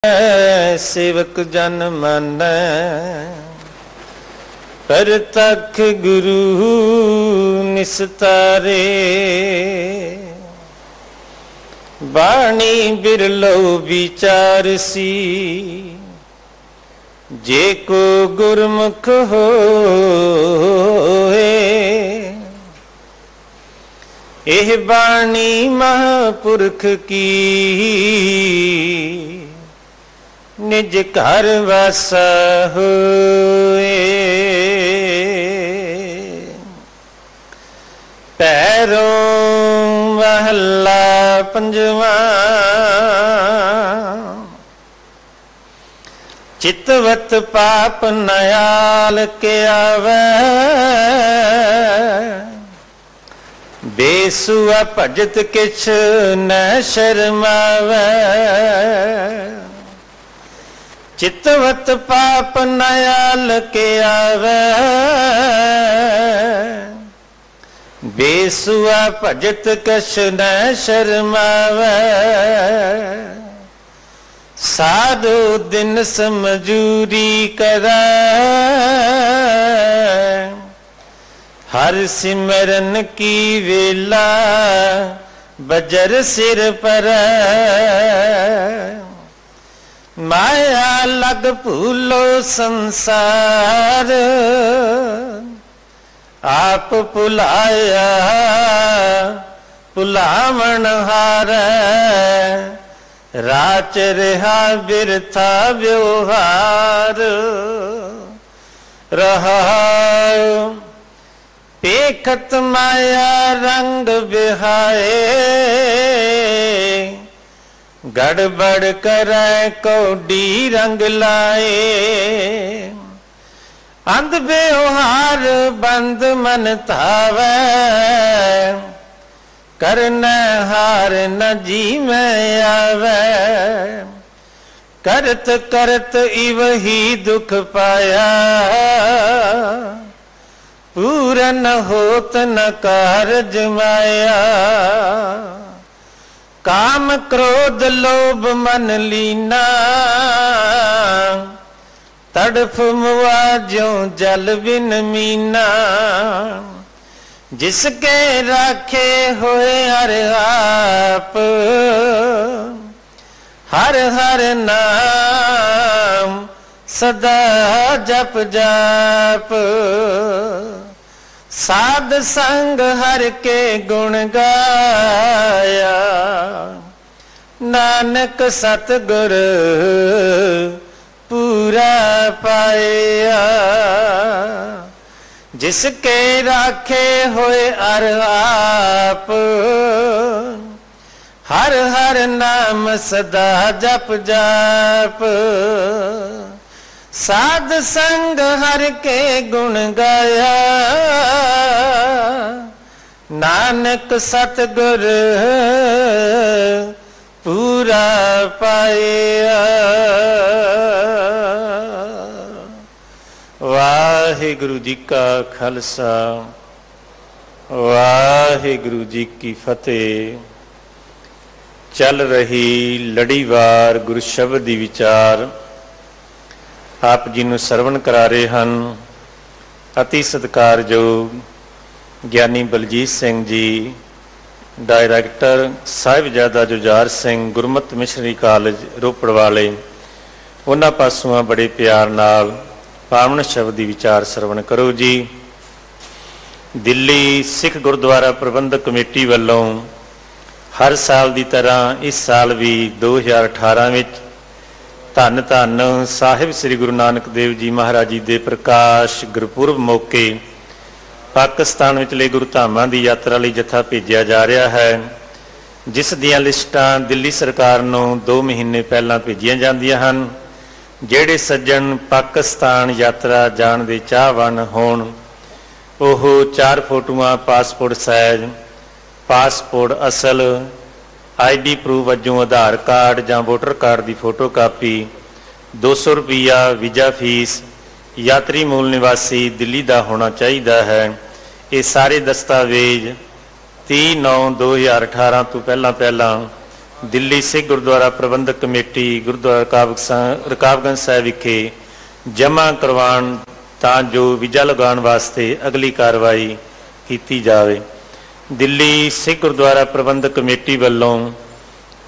सेवक जन मानै परतख गुरु निस्तारे। बाणी बिरलो विचारसी जे को गुरमुख होए। एह बाणी महापुरख की निज घर वासा होए। पैरों महला पंजवा। चितवत पाप नयाल के आवे। बेसुआ भजत किछ न शर्मावे। चितवत पाप नयाल के आवे। बेसुआ भजत कछ न शर्मावे। साधो दिन समझूरी करै। हर सिमरन की वेला बजर सिर पर। माया लग भूलो संसार। आप भुलाया भुलावण हार। राच रहा बिरथा व्यवहार। रहा पेखत माया रंग बिहाए। गड़बड़ करे कौडी रंग लाए। अंध व्यवहार बंद मन थावे। करन हार न जी में आवे। करत करत इवही दुख पाया। पूरन होत न कारज माया। काम क्रोध लोभ मन लीना। तड़फ मुआ ज्यों जल बिन मीना। जिसके राखे होए हर आप। हर हर नाम सदा जप जाप। साध संग हर के गुण गाया। नानक सतगुर पूरा पाया। जिसके राखे होए अर आप। हर हर नाम सदा जप जाप। साध संग हर के गुण गाया। नानक सतगुर पूरा पाया। वाहिगुरु जी का खालसा वाहिगुरु जी की फतेह। चल रही लड़ीवार गुरु शब्द दी विचार आप जी नूं सरवण करा रहे हैं। अति सत्कारयोग Giani Baljit Singh ji, director Sahibzada Jujhar Singh Gurmat missionary college Ropar वाले, उन्हां पासों बड़े प्यार नाल पावन शब्द दी विचार सरवण करो जी। दिल्ली सिख गुरुद्वारा प्रबंधक कमेटी वालों हर साल की तरह इस साल भी 2018 विच धन धन साहिब श्री गुरु नानक देव जी महाराज जी के प्रकाश गुरपुरब मौके पाकिस्तान विचले गुरु धामां की यात्रा लई जत्था भेजिया जा रहा है। जिस दियां लिस्टां दिल्ली सरकार नूं 2 महीने पहलां भेजियां जांदियां हन। ਜਿਹੜੇ सज्जन पाकिस्तान यात्रा जाण दे चाहवान होण ਉਹ 4 फोटोआं पासपोर्ट साइज, पासपोर्ट असल, ID प्रूफ वजों आधार कार्ड ਜਾਂ वोटर कार्ड की फोटो कापी, 200 रुपया वीज़ा फीस, यात्री मूल निवासी दिल्ली का होना चाहिए है। ये सारे दस्तावेज 30/9/2018 तो पहला दिल्ली सिख गुरुद्वारा प्रबंधक कमेटी गुरुद्वारा रकाबगंज साहिब विखे जमा करवाउण तां जो वीज़ा लगाउण वास्ते अगली कार्रवाई की जाए। दिल्ली सिख गुरुद्वारा प्रबंधक कमेटी वालों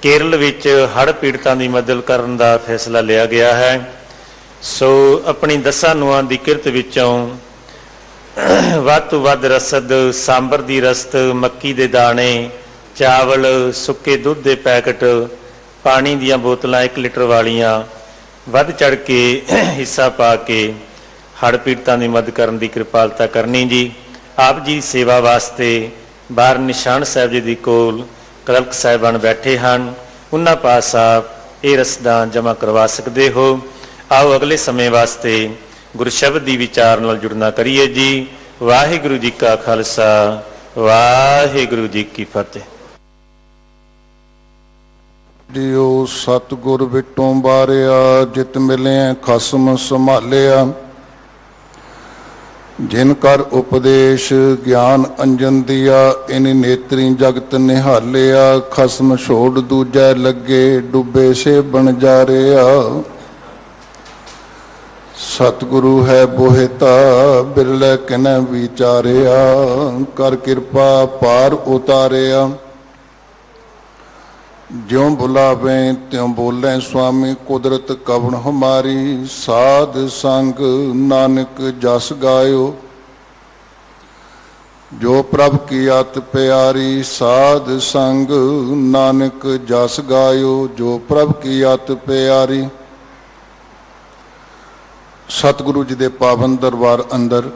केरल विच हड़ पीड़तां दी मदद करन दा फैसला लिया गया है। सो अपनी 10 ਨੂੰਹਾਂ ਦੀ किरत विचों ਵੱਧ ਤੋਂ ਵੱਧ रसद सांबर दी रसद मक्की दे दाने चावल सुके दुध के पैकेट पानी दियां बोतलां 1 लीटर वालियां वध चढ़ के हिस्सा पा के हड़ पीड़तां की मदद करने की कृपालता करनी जी। आप जी सेवा वास्ते बाहर निशान साहब जी की कोल कलक साहिबान बैठे हैं, उन्हां पास आप ये रसदां जमा करवा सकते हो। आओ अगले समय वास्ते गुरशब्द की विचार नाल जुड़ना करिए जी। वाहिगुरू जी का खालसा वाहिगुरू जी की फतेह। जियो सतगुर विटों बारिया जित मिले खसम संभालिया, जिन कर उपदेश ज्ञान अंजन दिया, इन नेत्री जगत निहालिया। खसम छोड़ दूजा लगे डुबे से बन जा रहा, सतगुरु है बोहिता बिरले किन विचारिया। कर कृपा पार उतारिया, ज्यों बुलावे त्यों बोले स्वामी कुदरत कवण हमारी। साध संग नानक जस गायो, जो प्रभ की अत प्यारी। साध संग नानक जस गायो, जो प्रभ की अत प्यारी। सतगुरु जी के पावन दरबार अंदर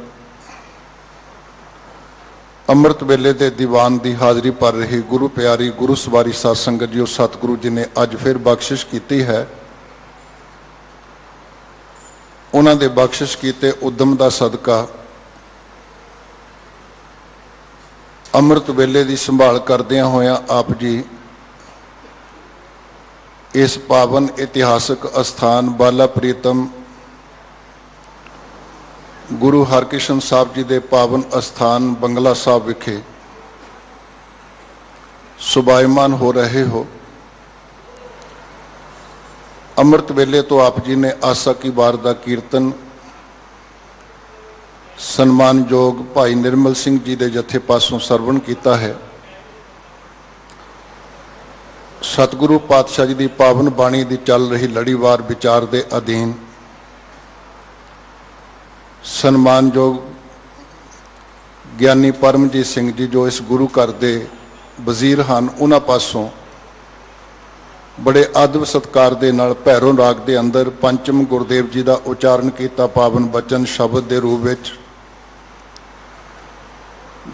अमृत वेले के दीवान की हाज़री भर रही गुरु प्यारी गुरु सवारी साध संगत जी, सतगुरु जी ने अज फिर बख्शिश की है। उन्होंने बख्शिश किए उद्यम का सदका अमृत वेले की संभाल करदियां होया आप जी इस पावन इतिहासक अस्थान बाला प्रीतम गुरु हरकृष्ण साहब जी के पावन अस्थान बंगला साहब विखे सुभायमान हो रहे हो। अमृत वेले तो आप जी ने आसा की वार का कीर्तन सन्मानयोग भाई निर्मल सिंह जी के जत्थे पासों सरवण किया है। सतगुरु पातशाह जी की पावन बाणी की चल रही लड़ीवार विचार के अधीन सन्मानयोग ज्ञानी परमजीत सिंह जी जो इस गुरु घर के वजीर हैं, उन्होंने पासों बड़े अदब सत्कार के नाल भैरों राग के अंदर पंचम गुरुदेव जी का उच्चारण किया पावन बचन शब्द के रूप में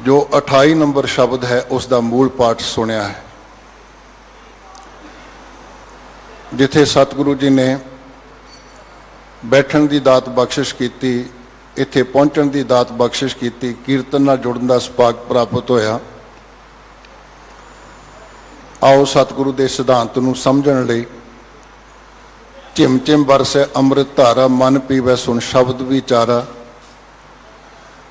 जो 28 नंबर शब्द है उसका मूल पाठ सुनिया है। जिथे सतगुरु जी ने बैठन की दात बख्शिश की, इत्थे पहुंचण की दात बख्शिश की, कीर्तन नाल जुड़न का सुभाग प्राप्त होया। आओ सतगुरु के सिद्धांत नूं समझण लई झिम झिम बरसे अमृत धारा मन पीवै सुन शब्द विचारा।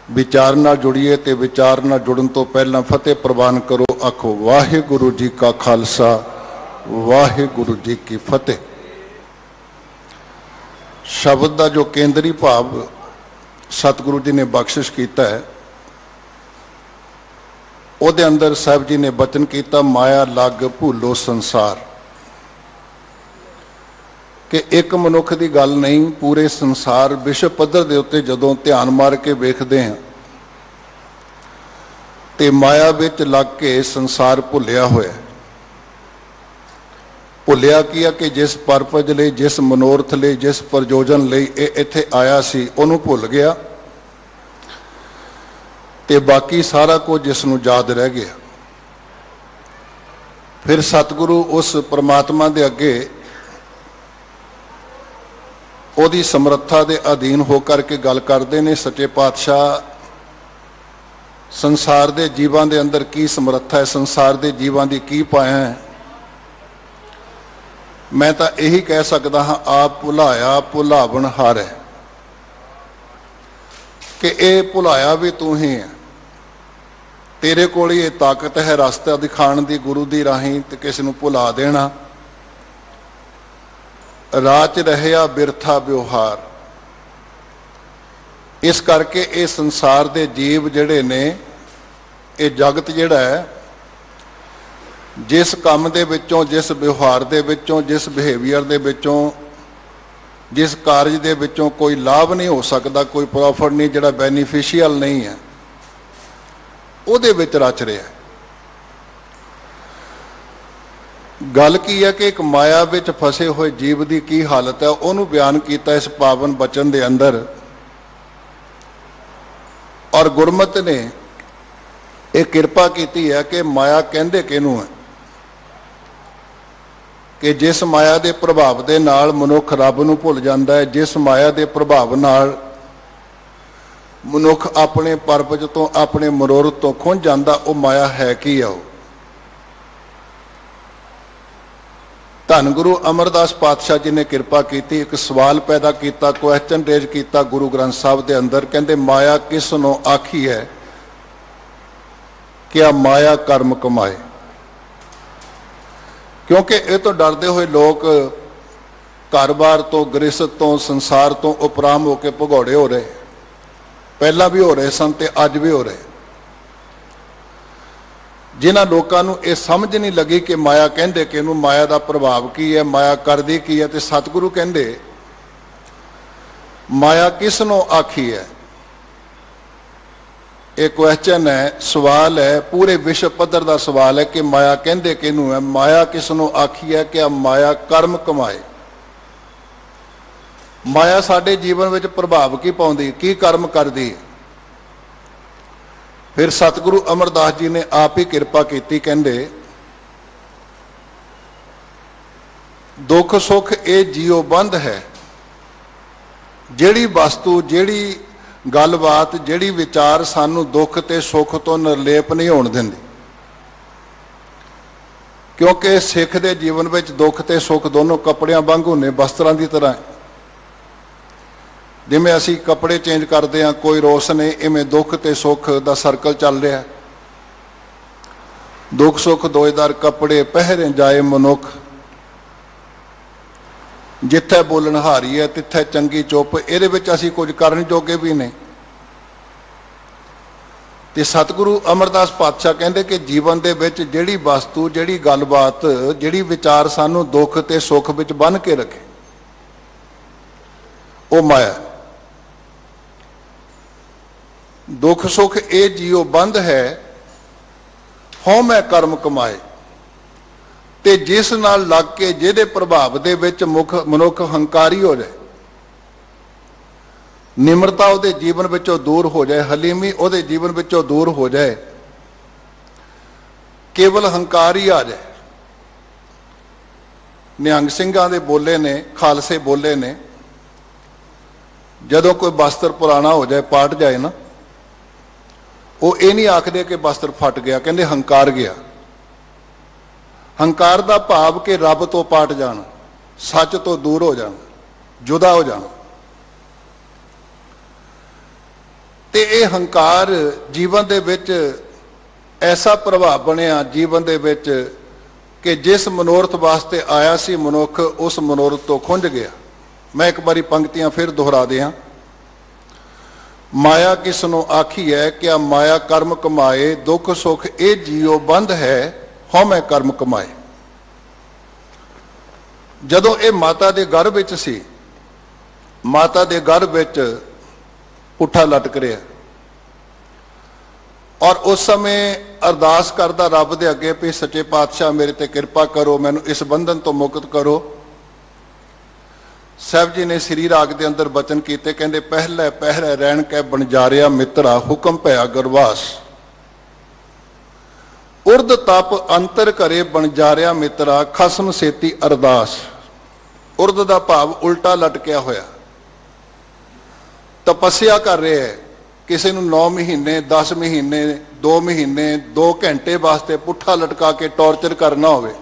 विचार नाल जुड़िए ते विचार नाल जुड़न तो पहला फतेह प्रवान करो। आखो वाहिगुरू जी का खालसा वाहिगुरू जी की फतेह। शब्द का जो केंद्री भाव सतगुरु जी ने बख्शिश किया है, उहदे अंदर साहब जी ने बचन किया माया लग भूलो संसार, कि एक मनुख की गल नहीं पूरे संसार विश्व पद्धर के उत्ते जदों ध्यान मार के वेखते हैं तो माया विच लग के संसार भुलिया होया। भुलिया की है कि जिस परपज ले जिस मनोरथ ले जिस प्रयोजन ले इत्थे आया सी उन्होंने भुल गया ते बाकी सारा कुछ जिसनों याद रह गया। फिर सतगुरु उस परमात्मा के अगे उहदी समर्था के अधीन होकर के गल करते हैं। सच्चे पातशाह संसार के जीवां के अंदर की समर्था है, संसार के जीवां की की पाया है। मैं तो यही कह सकता हाँ आप भुलाया भुलावन हार है, कि ये भुलाया भी तू ही है तेरे कोल ये ताकत है रास्ता दिखाण दी गुरु दी राही ते किसी नूं भुला देना। राच रहया बिरथा व्यवहार। इस करके ये संसार दे जीव जिहड़े ने, ये जगत जिहड़ा है, जिस काम दे विचों, जिस व्यवहार दे विचों, जिस बिहेवियर दे विचों, जिस कारज दे विचों कोई लाभ नहीं हो सकता, कोई प्रॉफिट नहीं, जिहड़ा बेनीफिशियल नहीं है, ਉਹਦੇ ਵਿੱਚ ਰਚ ਰਿਹਾ। ਗੱਲ ਕੀ ਹੈ कि एक माया ਵਿੱਚ फसे हुए जीव की की हालत है, ਉਹਨੂੰ ਬਿਆਨ ਕੀਤਾ इस पावन बचन ਦੇ अंदर। और गुरमत ने एक किरपा की है कि माया कहते किहनूं है कि जिस माया के प्रभाव के नाल मनुख रब नूं भुल जाता है, जिस माया के प्रभाव नाल मनुख अपने परपज तो, अपने मनोरथ तो खुंझ जाता, वो माया है की है। धन गुरु अमरदास पातशाह जी ने किरपा की, एक सवाल पैदा किया, क्वेश्चन रेज किया गुरु ग्रंथ साहब के अंदर। कहते माया किस नूं आखी है, क्या माया कर्म कमाए। क्योंकि ये तो डरते हुए लोग घर बार तो, गृहस्थ तो, संसार तो उपराम होकर भगौड़े हो रहे, पहला भी हो रहे सन ते अज भी हो रहे। जिन्हां लोगों को यह समझ नहीं लगी कि माया कहते कि इनू माया का प्रभाव की है, माया करदी की है, तो सतगुरु कहते माया किस नूं आखी है। एक क्वेश्चन है, सवाल है, पूरे विश्व पद्धर का सवाल है कि माया कहते किनू है, माया किस नूं आखी है, क्या माया कर्म कमाए। माया साडे जीवन में प्रभाव की पाउंदी, की कर्म करदी। फिर सतगुरु अमरदास जी ने आप ही किरपा की, कहते दुख सुख ये जियो बंध है। जिहड़ी वस्तु, जिहड़ी गलबात, जिहड़ी विचार सानू दुख ते सुख तो निर्लेप नहीं होण दिंदी। क्योंकि सिख दे जीवन में दुख ते सुख दोनों कपड़ियां वांगू ने, वस्त्रां की तरह। जिमें असी कपड़े चेंज करते हैं, कोई रोस ने, इवें दुख ते सुख का सर्कल चल रहा है। दुख सुख दोजदार कपड़े पहरे जाए मनुख, जिथे बोलन हारी है तिथे चंगी चुप। ये असी कुछ करन जोगे भी नहीं। तो सतगुरु अमरदास पातशाह कहते कि जीवन दे विच जिहड़ी वस्तु, जिहड़ी गलबात, जिहड़ी विचार सानू दुख ते सुख विच बन के रखे, वो माया। दुख सुख ये जियो बंध है, हों मैं कर्म कमाए। ते जिस नाल लग के, जिहदे प्रभाव दे विच मनुख हंकारी हो जाए, निमरता उहदे जीवन विचों दूर हो जाए, हलीमी उहदे जीवन विचों दूर हो जाए, केवल हंकार ही आ जाए। निहंग सिंघां दे बोले ने, खालसे बोले ने, जदों कोई वस्त्र पुराना हो जाए, पाट जाए ना, वो ये नहीं आखदे कि वस्त्र फट गया, कहते हंकार गया। हंकार का भाव कि रब तो पाट जाना, सच तो दूर हो जाना, जुदा हो जाना। ते ये हंकार जीवन दे विच ऐसा प्रभाव बनिया जीवन दे विच कि जिस मनोरथ वास्ते आया सी मनुख, उस मनोरथ तो खुंझ गया। मैं एक बारी पंक्तियां फिर दोहरा दियां। माया किसनों आखी है, क्या माया कर्म कमाए। दुख सुख ये जियो बंध है, हों मैं कर्म कमाए। जदों ये माता दे गर्भ विच सी, माता दे गर्भ विच पुट्ठा लटक रहा, और उस समय अरदास करदा रब दे अगे भी सच्चे पातशाह मेरे ते कृपा करो, मैनू इस बंधन तो मुक्त करो। साहब जी ने श्री राग के अंदर बचन किए, कहते पहले पहरे रहन कै बनजारिया मित्रा, हुक्म भया गुरवास। उर्द तप अंतर करे बनजारिया मित्रा, खसम सेती अरदास। उर्द का भाव उल्टा लटकिया होया, तपस्या कर रहे है। किसी नूं 9 महीने, 10 महीने, 2 महीने, 2 घंटे वास्ते पुट्ठा लटका के टॉर्चर करना होवे।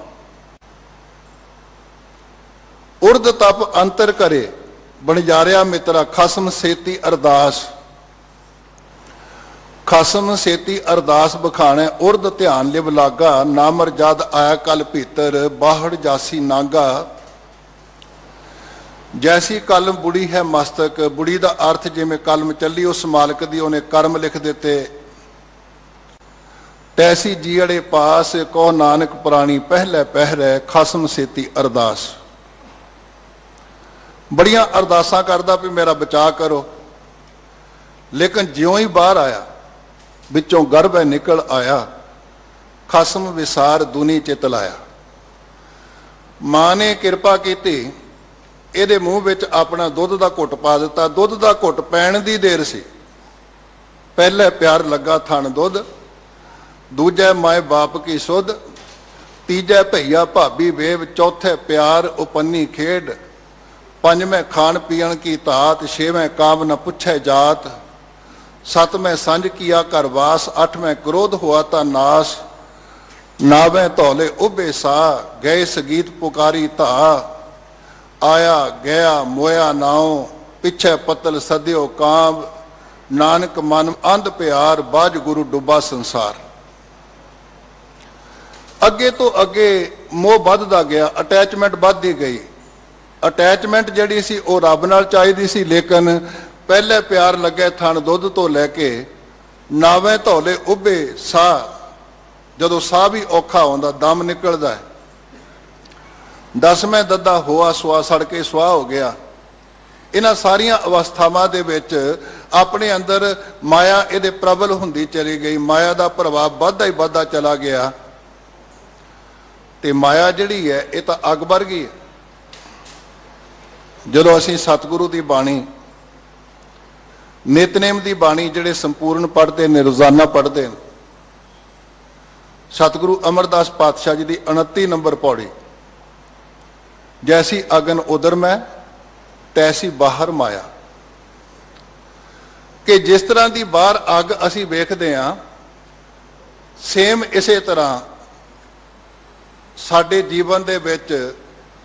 उर्द तप अंतर करे बनजारिया मित्रा, खसम सेती अरदास। ਖਸਮ ਸੇਤੀ ਅਰਦਾਸ ਬਖਾਣੈ ਉਰਦ ਧਿਆਨ ਲਿਵ ਲਾਗਾ ਨਾਮਰ ਜਦ ਆਇਆ ਕਲ ਭੀਤਰ ਬਾਹੜ ਜਾਸੀ ਨਾਗਾ। ਜੈਸੀ ਕਲਮ ਬੁੜੀ ਹੈ ਮਸਤਕ, ਬੁੜੀ ਦਾ ਅਰਥ ਜਿਵੇਂ ਕਲਮ ਚੱਲੀ ਉਸ ਮਾਲਕ ਦੀ ਉਹਨੇ ਕਰਮ ਲਿਖ ਦਿੱਤੇ। ਤੈਸੀ ਜੀੜੇ ਪਾਸ ਕੋ ਨਾਨਕ ਪ੍ਰਾਣੀ ਪਹਿਲੇ ਪਹਿਰੇ ਖਸਮ ਸੇਤੀ ਅਰਦਾਸ। ਬੜੀਆਂ ਅਰਦਾਸਾਂ ਕਰਦਾ ਵੀ ਮੇਰਾ ਬਚਾਅ ਕਰੋ, ਲੇਕਿਨ ਜਿਉਂ ਹੀ ਬਾਹਰ ਆਇਆ ਵਿੱਚੋਂ ਗਰਭੈ ਨਿਕਲ ਆਇਆ ਖਸਮ ਵਿਸਾਰ ਦੁਨੀ ਚਿਤ ਲਾਇਆ। ਮਾਂ ਨੇ ਕਿਰਪਾ ਕੀਤੀ, ਇਹਦੇ ਮੂੰਹ ਵਿੱਚ ਆਪਣਾ ਦੁੱਧ ਦਾ ਘੁੱਟ ਪਾ ਦਿੱਤਾ। ਦੁੱਧ ਦਾ ਘੁੱਟ ਪੈਣ ਦੀ ਦੇਰ ਸੀ, ਪਹਿਲੇ ਪਿਆਰ ਲੱਗਾ ਥਣ ਦੁੱਧ, ਦੂਜੇ ਮਾਏ ਬਾਪ ਕੀ ਸੁਧ, ਤੀਜੇ ਭਈਆ ਭਾਬੀ ਵੇਵ, ਚੌਥੇ ਪਿਆਰ ਉਪੰਨੀ ਖੇਡ, ਪੰਜਵੇਂ ਖਾਣ ਪੀਣ ਕੀ ਧਾਤ, ਛੇਵੇਂ ਕਾਮ ਨ ਪੁੱਛੇ ਜਾਤ, ਸਤਵੇਂ ਸੰਜ ਕੀਆ ਘਰ ਵਾਸ, ਅੱਠਵੇਂ ਕ੍ਰੋਧ ਹੋਆ ਤਾਂ ਨਾਸ, ਨਾਵੇਂ ਧੌਲੇ ਉਭੇ ਸਾ, ਗਏ ਸਗੀਤ ਪੁਕਾਰੀ ਧਾ, ਆਇਆ ਗਿਆ ਮੋਇਆ ਨਾਉ, ਪਿੱਛੇ ਪਤਲ ਸਦਿਓ ਕਾਮ, ਨਾਨਕ ਮਨ ਅੰਧ ਪਿਆਰ, ਬਾਝ ਗੁਰੂ ਡੁੱਬਾ ਸੰਸਾਰ। ਅੱਗੇ ਤੋਂ ਅੱਗੇ ਮੋਹ ਵੱਧਦਾ ਗਿਆ, ਅਟੈਚਮੈਂਟ ਵੱਧਦੀ ਗਈ। ਅਟੈਚਮੈਂਟ ਜਿਹੜੀ ਸੀ ਉਹ ਰੱਬ ਨਾਲ ਚਾਹੀਦੀ ਸੀ, ਲੇਕਿਨ ਪਹਿਲੇ ਪਿਆਰ ਲੱਗੇ ਥਣ ਦੁੱਧ ਤੋਂ ਲੈ ਕੇ ਨਾਵੇਂ ਧੌਲੇ ਉਭੇ ਸਾਹ, ਜਦੋਂ ਸਾਹ ਵੀ ਔਖਾ ਹੁੰਦਾ ਦਮ ਨਿਕਲਦਾ ਹੈ। ਦਸਵੇਂ ਦੱਦਾ ਹੋਆ ਸੁਆ ਸੜ ਕੇ ਸੁਆਹ ਹੋ ਗਿਆ। ਇਹਨਾਂ ਸਾਰੀਆਂ ਅਵਸਥਾਵਾਂ ਦੇ ਵਿੱਚ ਆਪਣੇ ਅੰਦਰ ਮਾਇਆ ਇਹਦੇ ਪ੍ਰਬਲ ਹੁੰਦੀ ਚਲੀ ਗਈ, ਮਾਇਆ ਦਾ ਪ੍ਰਭਾਵ ਵੱਧਦਾ ਹੀ ਵੱਧਦਾ ਚਲਾ ਗਿਆ। ਤੇ ਮਾਇਆ ਜਿਹੜੀ ਹੈ ਇਹ ਤਾਂ ਅੱਗ ਵਰਗੀ ਹੈ। ਜਦੋਂ ਅਸੀਂ ਸਤਿਗੁਰੂ ਦੀ ਬਾਣੀ, ਨਿਤਨੇਮ ਦੀ ਬਾਣੀ ਜਿਹੜੇ ਸੰਪੂਰਨ ਪੜ੍ਹਦੇ ਨੇ, ਰੋਜ਼ਾਨਾ ਪੜ੍ਹਦੇ ਨੇ, ਸਤਿਗੁਰੂ ਅਮਰਦਾਸ ਪਾਤਸ਼ਾਹ ਜੀ ਦੀ 29 ਨੰਬਰ ਪੌੜੀ, ਜੈਸੀ ਅਗਨ ਉਦਰ ਮੈਂ ਤੈਸੀ ਬਾਹਰ ਮਾਇਆ, ਕਿ ਜਿਸ ਤਰ੍ਹਾਂ ਦੀ ਬਾਹਰ ਅੱਗ ਅਸੀਂ ਵੇਖਦੇ ਹਾਂ, ਸੇਮ ਇਸੇ ਤਰ੍ਹਾਂ ਸਾਡੇ ਜੀਵਨ ਦੇ ਵਿੱਚ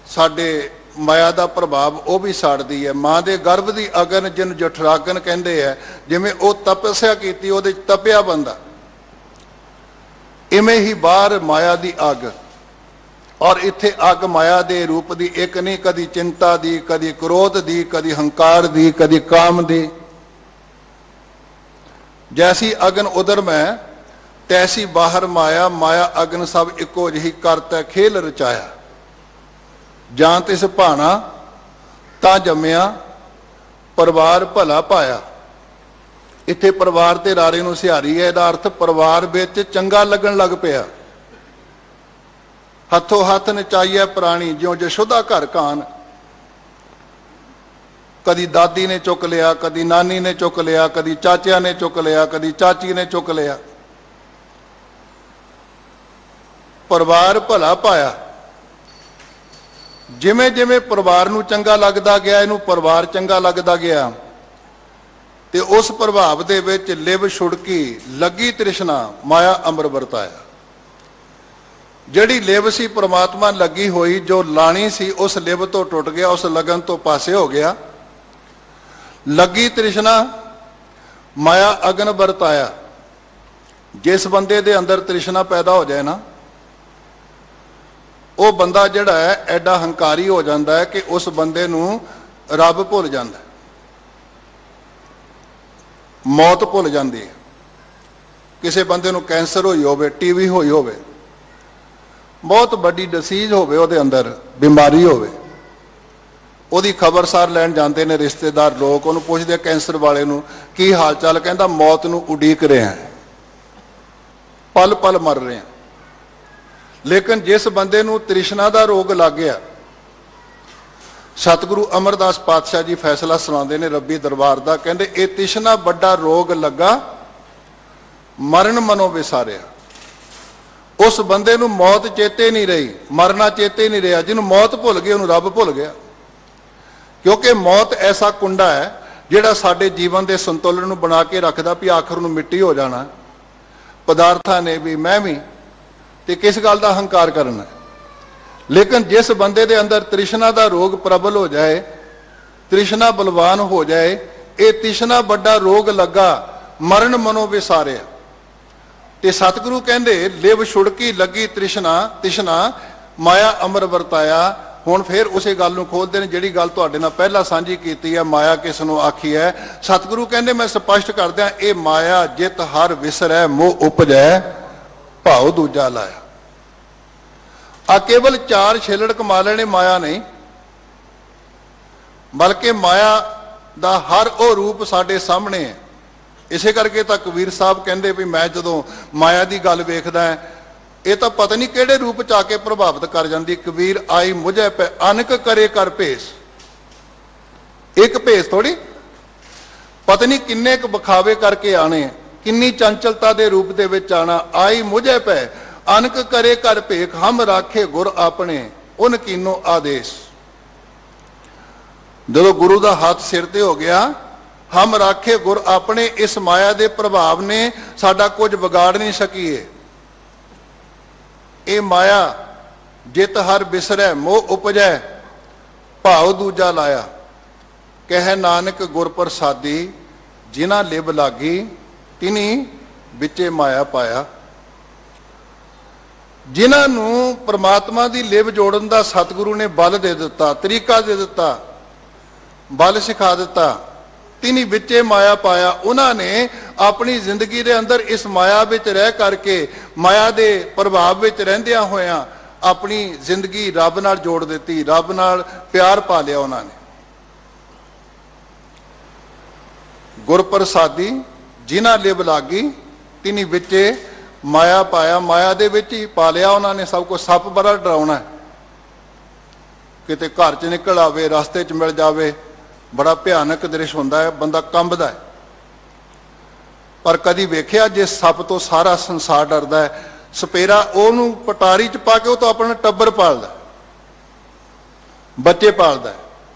ਸਾਡੇ ਮਾਇਆ ਦਾ ਪ੍ਰਭਾਵ ਉਹ ਵੀ ਸਾੜਦੀ ਹੈ। ਮਾਂ ਦੇ ਗਰਭ ਦੀ ਅਗਨ ਜਿਹਨੂੰ ਜਠਰਾਗਨ ਕਹਿੰਦੇ ਹੈ, ਜਿਵੇਂ ਉਹ ਤਪੱਸਿਆ ਕੀਤੀ ਉਹਦੇ ਚ ਤਪਿਆ ਬੰਦਾ, ਇਵੇਂ ਹੀ ਬਾਹਰ ਮਾਇਆ ਦੀ ਅੱਗ। ਔਰ ਇੱਥੇ ਅੱਗ ਮਾਇਆ ਦੇ ਰੂਪ ਦੀ ਇੱਕ ਨਹੀਂ, ਕਦੀ ਚਿੰਤਾ ਦੀ, ਕਦੀ ਕ੍ਰੋਧ ਦੀ, ਕਦੀ ਹੰਕਾਰ ਦੀ, ਕਦੀ ਕਾਮ ਦੀ। ਜੈਸੀ ਅਗਨ ਉਦਰ ਮੈਂ ਤੈਸੀ ਬਾਹਰ ਮਾਇਆ, ਮਾਇਆ ਅਗਨ ਸਭ ਇੱਕੋ ਜਿਹੀ ਕਰਤਾ ਖੇਲ ਰਚਾਇਆ। ਜਾਂ ਤਿਸ ਭਾਣਾ ਤਾਂ ਜੰਮਿਆ ਪਰਿਵਾਰ ਭਲਾ ਪਾਇਆ। ਇੱਥੇ ਪਰਿਵਾਰ ਤੇ ਰਾਰੇ ਨੂੰ ਸਿਹਾਰੀ ਹੈ, ਇਹਦਾ ਅਰਥ ਪਰਿਵਾਰ ਵਿੱਚ ਚੰਗਾ ਲੱਗਣ ਲੱਗ ਪਿਆ। ਹੱਥੋਂ ਹੱਥ ਨਚਾਈਐ ਪ੍ਰਾਣੀ ਜਿਉਂ ਜਸ਼ੋਦਾ ਘਰ ਕਾਨ। ਕਦੀ ਦਾਦੀ ਨੇ ਚੁੱਕ ਲਿਆ, ਕਦੀ ਨਾਨੀ ਨੇ ਚੁੱਕ ਲਿਆ, ਕਦੀ ਚਾਚਿਆਂ ਨੇ ਚੁੱਕ ਲਿਆ, ਕਦੀ ਚਾਚੀ ਨੇ ਚੁੱਕ ਲਿਆ। ਪਰਿਵਾਰ ਭਲਾ ਪਾਇਆ। ਜਿਵੇਂ ਜਿਵੇਂ ਪਰਿਵਾਰ ਨੂੰ ਚੰਗਾ ਲੱਗਦਾ ਗਿਆ, ਇਹਨੂੰ ਪਰਿਵਾਰ ਚੰਗਾ ਲੱਗਦਾ ਗਿਆ, ਤੇ ਉਸ ਪ੍ਰਭਾਵ ਦੇ ਵਿੱਚ ਲਿਵ ਛੁੜਕੀ ਲੱਗੀ ਤ੍ਰਿਸ਼ਨਾ ਮਾਇਆ ਅੰਬਰ ਵਰਤਾਇਆ। ਜਿਹੜੀ ਲਿਵ ਸੀ ਪ੍ਰਮਾਤਮਾ ਲੱਗੀ ਹੋਈ, ਜੋ ਲਾਣੀ ਸੀ ਉਸ ਲਿਵ ਤੋਂ ਟੁੱਟ ਗਿਆ, ਉਸ ਲਗਨ ਤੋਂ ਪਾਸੇ ਹੋ ਗਿਆ। ਲੱਗੀ ਤ੍ਰਿਸ਼ਨਾ ਮਾਇਆ ਅਗਨ ਵਰਤਾਇਆ। ਜਿਸ ਬੰਦੇ ਦੇ ਅੰਦਰ ਤ੍ਰਿਸ਼ਨਾ ਪੈਦਾ ਹੋ ਜਾਏ ਨਾ, ਉਹ ਬੰਦਾ ਜਿਹੜਾ ਹੈ ਐਡਾ ਹੰਕਾਰੀ ਹੋ ਜਾਂਦਾ ਹੈ ਕਿ ਉਸ ਬੰਦੇ ਨੂੰ ਰੱਬ ਭੁੱਲ ਜਾਂਦਾ, ਮੌਤ ਭੁੱਲ ਜਾਂਦੀ ਹੈ। ਕਿਸੇ ਬੰਦੇ ਨੂੰ ਕੈਂਸਰ ਹੋਈ ਹੋਵੇ, ਟੀਵੀ ਹੋਈ ਹੋਵੇ, ਬਹੁਤ ਵੱਡੀ ਡਿਸੀਜ਼ ਹੋਵੇ, ਉਹਦੇ ਅੰਦਰ ਬਿਮਾਰੀ ਹੋਵੇ, ਉਹਦੀ ਖਬਰਸਾਰ ਲੈਣ ਜਾਂਦੇ ਨੇ ਰਿਸ਼ਤੇਦਾਰ ਲੋਕ, ਉਹਨੂੰ ਪੁੱਛਦੇ ਕੈਂਸਰ ਵਾਲੇ ਨੂੰ ਕੀ ਹਾਲ ਚਾਲ, ਕਹਿੰਦਾ ਮੌਤ ਨੂੰ ਉਡੀਕ ਰਹੇ ਹਾਂ, ਪਲ ਪਲ ਮਰ ਰਹੇ ਹਾਂ। ਲੇਕਿਨ ਜਿਸ ਬੰਦੇ ਨੂੰ ਤ੍ਰਿਸ਼ਨਾ ਦਾ ਰੋਗ ਲੱਗ ਗਿਆ, ਸਤਿਗੁਰੂ ਅਮਰਦਾਸ ਪਾਤਸ਼ਾਹ ਜੀ ਫੈਸਲਾ ਸੁਣਾਉਂਦੇ ਨੇ ਰੱਬੀ ਦਰਬਾਰ ਦਾ, ਕਹਿੰਦੇ ਇਹ ਤ੍ਰਿਸ਼ਨਾ ਵੱਡਾ ਰੋਗ ਲੱਗਾ, ਮਰਨ ਮਨੋਂ ਵਿਸਾਰਿਆ। ਉਸ ਬੰਦੇ ਨੂੰ ਮੌਤ ਚੇਤੇ ਨਹੀਂ ਰਹੀ, ਮਰਨਾ ਚੇਤੇ ਨਹੀਂ ਰਿਹਾ। ਜਿਹਨੂੰ ਮੌਤ ਭੁੱਲ ਗਈ ਉਹਨੂੰ ਰੱਬ ਭੁੱਲ ਗਿਆ। ਕਿਉਂਕਿ ਮੌਤ ਐਸਾ ਕੁੰਡਾ ਹੈ ਜਿਹੜਾ ਸਾਡੇ ਜੀਵਨ ਦੇ ਸੰਤੁਲਨ ਨੂੰ ਬਣਾ ਕੇ ਰੱਖਦਾ, ਵੀ ਆਖਰ ਨੂੰ ਮਿੱਟੀ ਹੋ ਜਾਣਾ, ਪਦਾਰਥਾਂ ਨੇ ਵੀ, ਮੈਂ ਵੀ, ਤੇ ਕਿਸ ਗੱਲ ਦਾ ਹੰਕਾਰ ਕਰਨਾ। ਲੇਕਿਨ ਜਿਸ ਬੰਦੇ ਦੇ ਅੰਦਰ ਤ੍ਰਿਸ਼ਨਾ ਦਾ ਰੋਗ ਪ੍ਰਬਲ ਹੋ ਜਾਏ, ਤ੍ਰਿਸ਼ਨਾ ਬਲਵਾਨ ਹੋ ਜਾਏ, ਇਹ ਤ੍ਰਿਸ਼ਨਾ ਵੱਡਾ ਰੋਗ ਲੱਗਾ, ਮਰਨ ਮਨੋਂ ਵਿਸਾਰਿਆ। ਤੇ ਸਤਿਗੁਰੂ ਕਹਿੰਦੇ ਲਿਵ ਛੁੜਕੀ ਲੱਗੀ ਤ੍ਰਿਸ਼ਨਾ ਤਿਸ਼ਨਾ ਮਾਇਆ ਅਮਰ ਵਰਤਾਇਆ। ਹੁਣ ਫਿਰ ਉਸੇ ਗੱਲ ਨੂੰ ਖੋਲਦੇ ਨੇ ਜਿਹੜੀ ਗੱਲ ਤੁਹਾਡੇ ਨਾਲ ਪਹਿਲਾਂ ਸਾਂਝੀ ਕੀਤੀ ਹੈ, ਮਾਇਆ ਕਿਸ ਨੂੰ ਆਖੀ ਹੈ। ਸਤਿਗੁਰੂ ਕਹਿੰਦੇ ਮੈਂ ਸਪਸ਼ਟ ਕਰਦਿਆਂ, ਇਹ ਮਾਇਆ ਜਿਤ ਹਰ ਵਿਸਰੈ ਮੋਹ ਉਪਜੈ ਭਾਉ ਦੂਜਾ ਲਾਇਆ। ਆ ਕੇਵਲ 4 ਛੇਲੜ ਕਮਾ ਲੈਣੇ ਮਾਇਆ ਨਹੀਂ, ਬਲਕਿ ਮਾਇਆ ਦਾ ਹਰ ਉਹ ਰੂਪ ਸਾਡੇ ਸਾਹਮਣੇ ਹੈ। ਇਸੇ ਕਰਕੇ ਤਾਂ ਕਬੀਰ ਸਾਹਿਬ ਕਹਿੰਦੇ ਵੀ ਮੈਂ ਜਦੋਂ ਮਾਇਆ ਦੀ ਗੱਲ ਵੇਖਦਾ ਇਹ ਤਾਂ ਪਤਾ ਨਹੀਂ ਕਿਹੜੇ ਰੂਪ ਚ ਆ ਕੇ ਪ੍ਰਭਾਵਿਤ ਕਰ ਜਾਂਦੀ। ਕਬੀਰ ਆਈ ਮੁਝੇ ਪੈ ਅਨਕ ਕਰੇ ਕਰ ਭੇਸ, ਇੱਕ ਭੇਸ ਥੋੜੀ, ਪਤਾ ਨਹੀਂ ਕਿੰਨੇ ਕੁ ਵਿਖਾਵੇ ਕਰਕੇ ਆਣੇ, ਕਿੰਨੀ ਚੰਚਲਤਾ ਦੇ ਰੂਪ ਦੇ ਵਿੱਚ ਆਣਾ। ਆਈ ਮੁਝੇ ਪੈ ਅਨਕ ਕਰੇ ਕਰ ਭੇਖ ਹਮ ਰਾਖੇ ਗੁਰ ਆਪਣੇ ਉਨ ਕੀਨੋ ਆਦੇਸ਼। ਜਦੋਂ ਗੁਰੂ ਦਾ ਹੱਥ ਸਿਰ ਤੇ ਹੋ ਗਿਆ, ਹਮ ਰਾਖੇ ਗੁਰ ਆਪਣੇ, ਇਸ ਮਾਇਆ ਦੇ ਪ੍ਰਭਾਵ ਨੇ ਸਾਡਾ ਕੁਝ ਵਿਗਾੜ ਨਹੀਂ ਸਕੀਏ। ਇਹ ਮਾਇਆ ਜਿਤ ਹਰ ਬਿਸਰੈ ਮੋਹ ਉਪਜੈ ਭਾਉ ਦੂਜਾ ਲਾਇਆ। ਕਹਿ ਨਾਨਕ ਗੁਰ ਪ੍ਰਸਾਦੀ ਜਿਨ੍ਹਾਂ ਲਿਵ ਲਾਗੀ ਤਿਨੀ ਵਿੱਚੇ ਮਾਇਆ ਪਾਇਆ। ਜਿਨ੍ਹਾਂ ਨੂੰ ਪ੍ਰਮਾਤਮਾ ਦੀ ਲਿਵ ਜੋੜਨ ਦਾ ਸਤਿਗੁਰੂ ਨੇ ਬਲ ਦੇ ਦਿੱਤਾ, ਤਰੀਕਾ ਦੇ ਦਿੱਤਾ, ਬਲ ਸਿਖਾ ਦਿੱਤਾ, ਤਿਨੀ ਵਿੱਚੇ ਮਾਇਆ ਪਾਇਆ। ਉਹਨਾਂ ਨੇ ਆਪਣੀ ਜ਼ਿੰਦਗੀ ਦੇ ਅੰਦਰ ਇਸ ਮਾਇਆ ਵਿੱਚ ਰਹਿ ਕਰਕੇ, ਮਾਇਆ ਦੇ ਪ੍ਰਭਾਵ ਵਿੱਚ ਰਹਿੰਦਿਆਂ ਹੋਇਆਂ ਆਪਣੀ ਜ਼ਿੰਦਗੀ ਰੱਬ ਨਾਲ ਜੋੜ ਦਿੱਤੀ, ਰੱਬ ਨਾਲ ਪਿਆਰ ਪਾ ਲਿਆ ਉਹਨਾਂ ਨੇ। ਗੁਰ ਪ੍ਰਸਾਦੀ ਜਿਨ੍ਹਾਂ ਲਿਵ ਲਾਗੀ ਤਿਨੀ ਵਿੱਚੇ ਮਾਇਆ ਪਾਇਆ। ਮਾਇਆ ਦੇ ਵਿੱਚ ਹੀ ਪਾ ਲਿਆ ਉਹਨਾਂ ਨੇ ਸਭ ਕੁਝ। ਸੱਪ ਬੜਾ ਡਰਾਉਣਾ, ਕਿਤੇ ਘਰ 'ਚ ਨਿਕਲ ਆਵੇ, ਰਸਤੇ 'ਚ ਮਿਲ ਜਾਵੇ, ਬੜਾ ਭਿਆਨਕ ਦ੍ਰਿਸ਼ ਹੁੰਦਾ ਹੈ, ਬੰਦਾ ਕੰਬਦਾ ਹੈ। ਪਰ ਕਦੀ ਵੇਖਿਆ ਜੇ ਸੱਪ ਤੋਂ ਸਾਰਾ ਸੰਸਾਰ ਡਰਦਾ ਹੈ, ਸਪੇਰਾ ਉਹਨੂੰ ਪਟਾਰੀ 'ਚ ਪਾ ਕੇ ਉਹ ਤੋਂ ਆਪਣਾ ਟੱਬਰ ਪਾਲਦਾ, ਬੱਚੇ ਪਾਲਦਾ,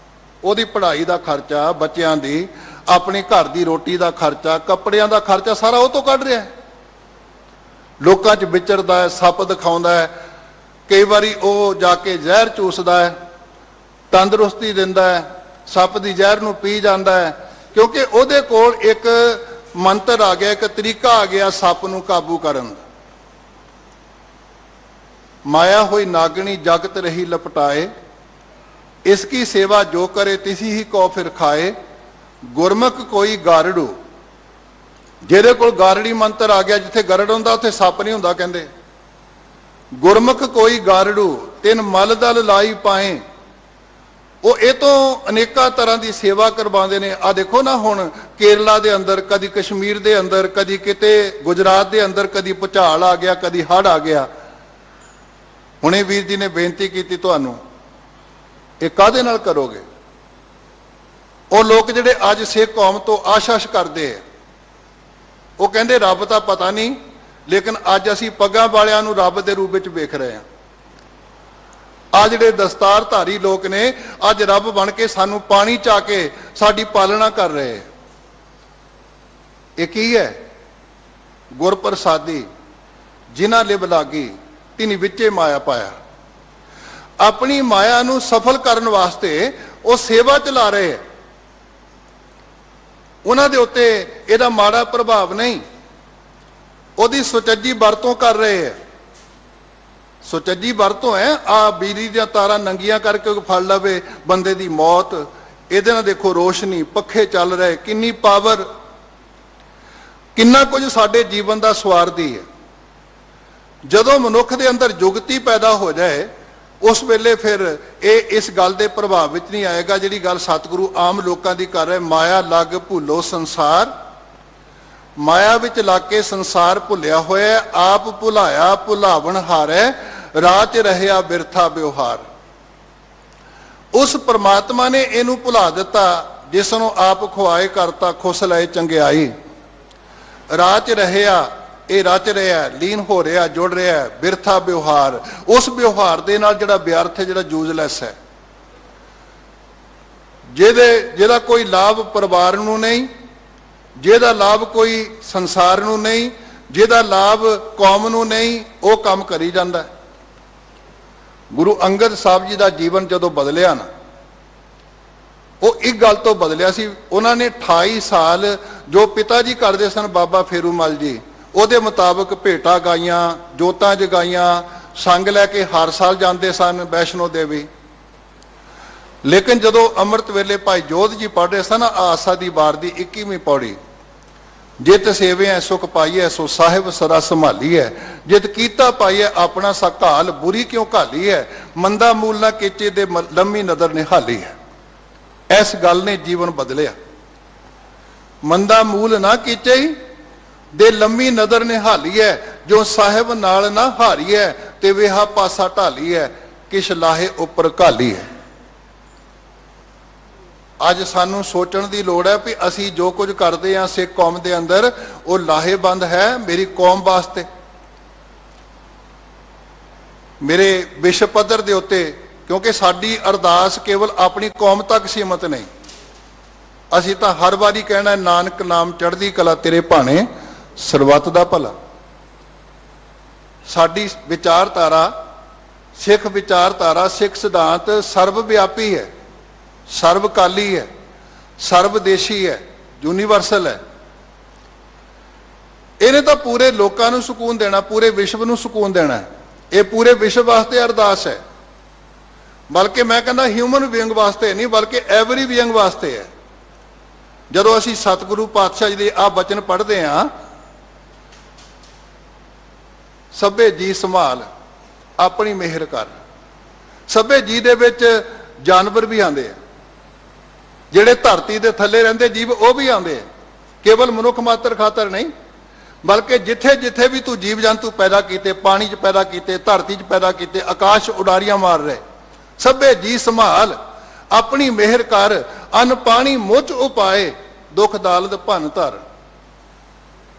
ਉਹਦੀ ਪੜ੍ਹਾਈ ਦਾ ਖਰਚਾ, ਬੱਚਿਆਂ ਦੀ, ਆਪਣੀ ਘਰ ਦੀ ਰੋਟੀ ਦਾ ਖਰਚਾ, ਕੱਪੜਿਆਂ ਦਾ ਖਰਚਾ ਸਾਰਾ ਉਹ ਤੋਂ ਕੱਢ ਰਿਹਾ। ਲੋਕਾਂ 'ਚ ਵਿਚਰਦਾ ਹੈ, ਸੱਪ ਦਿਖਾਉਂਦਾ ਹੈ, ਕਈ ਵਾਰੀ ਉਹ ਜਾ ਕੇ ਜ਼ਹਿਰ ਚੂਸਦਾ ਹੈ, ਤੰਦਰੁਸਤੀ ਦਿੰਦਾ ਹੈ, ਸੱਪ ਦੀ ਜ਼ਹਿਰ ਨੂੰ ਪੀ ਜਾਂਦਾ ਹੈ, ਕਿਉਂਕਿ ਉਹਦੇ ਕੋਲ ਇੱਕ ਮੰਤਰ ਆ ਗਿਆ, ਇੱਕ ਤਰੀਕਾ ਆ ਗਿਆ ਸੱਪ ਨੂੰ ਕਾਬੂ ਕਰਨ ਦਾ। ਮਾਇਆ ਹੋਈ ਨਾਗਣੀ ਜਗਤ ਰਹੀ ਲਪਟਾਏ, ਇਸ ਕੀ ਸੇਵਾ ਜੋ ਕਰੇ ਤਿਸੀ ਹੀ ਕੋ ਫਿਰ ਖਾਏ। ਗੁਰਮੁਖ ਕੋਈ ਗਾਰੜੂ, ਜਿਹਦੇ ਕੋਲ ਗਾਰੜੀ ਮੰਤਰ ਆ ਗਿਆ, ਜਿੱਥੇ ਗਰੜ ਹੁੰਦਾ ਉੱਥੇ ਸੱਪ ਨਹੀਂ ਹੁੰਦਾ ਕਹਿੰਦੇ। ਗੁਰਮੁਖ ਕੋਈ ਗਾਰੜੂ ਤਿਨ ਮਲ ਦਲ ਲਾਈ ਪਾਏ। ਉਹ ਇਹ ਤੋਂ ਅਨੇਕਾਂ ਤਰ੍ਹਾਂ ਦੀ ਸੇਵਾ ਕਰਵਾਉਂਦੇ ਨੇ। ਆ ਦੇਖੋ ਨਾ, ਹੁਣ ਕੇਰਲਾ ਦੇ ਅੰਦਰ, ਕਦੀ ਕਸ਼ਮੀਰ ਦੇ ਅੰਦਰ, ਕਦੀ ਕਿਤੇ ਗੁਜਰਾਤ ਦੇ ਅੰਦਰ, ਕਦੀ ਭੁਚਾਲ ਆ ਗਿਆ, ਕਦੀ ਹੜ੍ਹ ਆ ਗਿਆ। ਹੁਣੇ ਵੀਰ ਜੀ ਨੇ ਬੇਨਤੀ ਕੀਤੀ ਤੁਹਾਨੂੰ, ਇਹ ਕਾਹਦੇ ਨਾਲ ਕਰੋਗੇ? ਉਹ ਲੋਕ ਜਿਹੜੇ ਅੱਜ ਸਿੱਖ ਕੌਮ ਤੋਂ ਆਸ਼ਾਸ਼ ਕਰਦੇ ਆ, ਉਹ ਕਹਿੰਦੇ ਰੱਬ ਤਾਂ ਪਤਾ ਨਹੀਂ, ਲੇਕਿਨ ਅੱਜ ਅਸੀਂ ਪੱਗਾਂ ਵਾਲਿਆਂ ਨੂੰ ਰੱਬ ਦੇ ਰੂਪ ਵਿੱਚ ਵੇਖ ਰਹੇ ਹਾਂ। ਆ ਜਿਹੜੇ ਦਸਤਾਰਧਾਰੀ ਲੋਕ ਨੇ ਅੱਜ ਰੱਬ ਬਣ ਕੇ ਸਾਨੂੰ ਪਾਣੀ ਚਾ ਕੇ ਸਾਡੀ ਪਾਲਣਾ ਕਰ ਰਹੇ। ਇਹ ਕੀ ਹੈ? ਗੁਰ ਪ੍ਰਸਾਦੀ ਜਿਨ੍ਹਾਂ ਲਿਵ ਲਾਗੀ ਤਿਨੀ ਵਿੱਚੇ ਮਾਇਆ ਪਾਇਆ। ਆਪਣੀ ਮਾਇਆ ਨੂੰ ਸਫਲ ਕਰਨ ਵਾਸਤੇ ਉਹ ਸੇਵਾ ਚਲਾ ਰਹੇ। ਉਹਨਾਂ ਦੇ ਉੱਤੇ ਇਹਦਾ ਮਾੜਾ ਪ੍ਰਭਾਵ ਨਹੀਂ, ਉਹਦੀ ਸੁਚੱਜੀ ਵਰਤੋਂ ਕਰ ਰਹੇ ਹੈ। ਸੁਚੱਜੀ ਵਰਤੋਂ ਹੈ, ਆ ਬਿਜਲੀ ਦੀਆਂ ਤਾਰਾਂ ਨੰਗੀਆਂ ਕਰਕੇ ਫੜ ਲਵੇ, ਬੰਦੇ ਦੀ ਮੌਤ। ਇਹਦੇ ਨਾਲ ਦੇਖੋ ਰੋਸ਼ਨੀ, ਪੱਖੇ ਚੱਲ ਰਹੇ, ਕਿੰਨੀ ਪਾਵਰ, ਕਿੰਨਾ ਕੁਝ ਸਾਡੇ ਜੀਵਨ ਦਾ ਸਵਾਰਦੀ ਹੈ। ਜਦੋਂ ਮਨੁੱਖ ਦੇ ਅੰਦਰ ਜੁਗਤੀ ਪੈਦਾ ਹੋ ਜਾਏ, ਉਸ ਵੇਲੇ ਫਿਰ ਇਹ ਇਸ ਗੱਲ ਦੇ ਪ੍ਰਭਾਵ ਵਿੱਚ ਨਹੀਂ ਆਏਗਾ ਜਿਹੜੀ ਗੱਲ ਸਤਿਗੁਰੂ ਆਮ ਲੋਕਾਂ ਦੀ ਕਰ ਰਹੇ। ਮਾਇਆ ਲੱਗ ਭੁੱਲੋ ਸੰਸਾਰ, ਮਾਇਆ ਵਿੱਚ ਲੱਗ ਕੇ ਸੰਸਾਰ ਭੁੱਲਿਆ ਹੋਇਆ, ਆਪ ਭੁਲਾਇਆ ਭੁਲਾਵਣ ਹਾਰੈ, ਰਾਹ 'ਚ ਰਹਿਆ ਬਿਰਥਾ ਵਿਵਹਾਰ। ਉਸ ਪਰਮਾਤਮਾ ਨੇ ਇਹਨੂੰ ਭੁਲਾ ਦਿੱਤਾ ਜਿਸ ਨੂੰ ਆਪ ਖੁਆਏ ਕਰਤਾ ਖੁਸ ਲਏ ਚੰਗਿਆਈ। ਰਾਹ 'ਚ ਰਹਿਆ, ਇਹ ਰਚ ਰਿਹਾ, ਲੀਨ ਹੋ ਰਿਹਾ, ਜੁੜ ਰਿਹਾ, ਬਿਰਥਾ ਵਿਵਹਾਰ। ਉਸ ਵਿਵਹਾਰ ਦੇ ਨਾਲ ਜਿਹੜਾ ਵਿਅਰਥ ਹੈ, ਜਿਹੜਾ ਯੂਜ਼ਲੈਸ ਹੈ, ਜਿਹਦਾ ਕੋਈ ਲਾਭ ਪਰਿਵਾਰ ਨੂੰ ਨਹੀਂ, ਜਿਹਦਾ ਲਾਭ ਕੋਈ ਸੰਸਾਰ ਨੂੰ ਨਹੀਂ, ਜਿਹਦਾ ਲਾਭ ਕੌਮ ਨੂੰ ਨਹੀਂ, ਉਹ ਕੰਮ ਕਰੀ ਜਾਂਦਾ। ਗੁਰੂ ਅੰਗਦ ਸਾਹਿਬ ਜੀ ਦਾ ਜੀਵਨ ਜਦੋਂ ਬਦਲਿਆ ਨਾ, ਉਹ ਇੱਕ ਗੱਲ ਤੋਂ ਬਦਲਿਆ ਸੀ। ਉਹਨਾਂ ਨੇ 28 ਸਾਲ जो पिता जी करते सन बाबा फेरूमल जी, ਉਹਦੇ मुताबिक भेटा गाइयां, जोतां जगाइयां, संग लैके हर साल जाते सन वैष्णो देवी। लेकिन जदों अमृत वेले भाई जोध जी पढ़ रहे सन आसा दी वार दी 21वीं पौड़ी, जित सेवे है सुख पाई है, सो साहिब सरा संभाली है, जित कीता पाई है अपना सा घाल, बुरी क्यों घाली है, मंदा मूल ना केचे दे लम्मी नदर निहाली है। इस गल ने जीवन बदलिया। मंदा मूल ना केचे ही दे लम्मी नदर निहाली है, जो साहिब नाल ना हारी है, ते वेहा पासा ढाली है, किश लाहे उपर घाली है। अज सानू सोचण की लोड़ है भी असी जो कुछ करते हैं सिख कौम के अंदर वो लाहेबंद है मेरी कौम वास्ते, मेरे विश्व पद्धर के उत्ते, क्योंकि साडी अरदास केवल अपनी कौम तक सीमित नहीं। असी तो हर बारी कहना नानक नाम चढ़दी कला तेरे भाने सरबत दा भला। साडी विचारधारा सिख विचारधारा सिख सिद्धांत सर्वव्यापी है, सर्वकाली है, सर्वदेशी है, यूनीवर्सल है। इन्हें तो पूरे लोगों को सुकून देना, पूरे विश्व को सुकून देना है। ये पूरे विश्व वास्ते अरदास है, बल्कि मैं कहना ह्यूमन बीइंग वास्ते नहीं बल्कि एवरी बीइंग वास्ते है। जदों असी सतगुरु पातशाह जी के आ बचन पढ़ते हैं, सभे जी संभाल अपनी मेहर कर। सभे जी दे विच जानवर भी आते हैं, ਜਿਹੜੇ ਧਰਤੀ ਦੇ ਥੱਲੇ ਰਹਿੰਦੇ ਜੀਵ ਉਹ ਵੀ ਆਉਂਦੇ ਆ, ਕੇਵਲ ਮਨੁੱਖ ਮਾਤਰ ਖਾਤਰ ਨਹੀਂ ਬਲਕਿ ਜਿੱਥੇ ਜਿੱਥੇ ਵੀ ਤੂੰ ਜੀਵ ਜੰਤੂ ਪੈਦਾ ਕੀਤੇ, ਪਾਣੀ 'ਚ ਪੈਦਾ ਕੀਤੇ, ਧਰਤੀ 'ਚ ਪੈਦਾ ਕੀਤੇ, ਆਕਾਸ਼ ਉਡਾਰੀਆਂ ਮਾਰ ਰਹੇ, ਸਭੇ ਜੀ ਸੰਭਾਲ ਆਪਣੀ ਮਿਹਰ ਕਰ, ਅੰਨ ਪਾਣੀ ਮੁੱਚ ਉਪਾਏ, ਦੁੱਖ ਦਾਲਦ ਭੰਨ ਧਰ।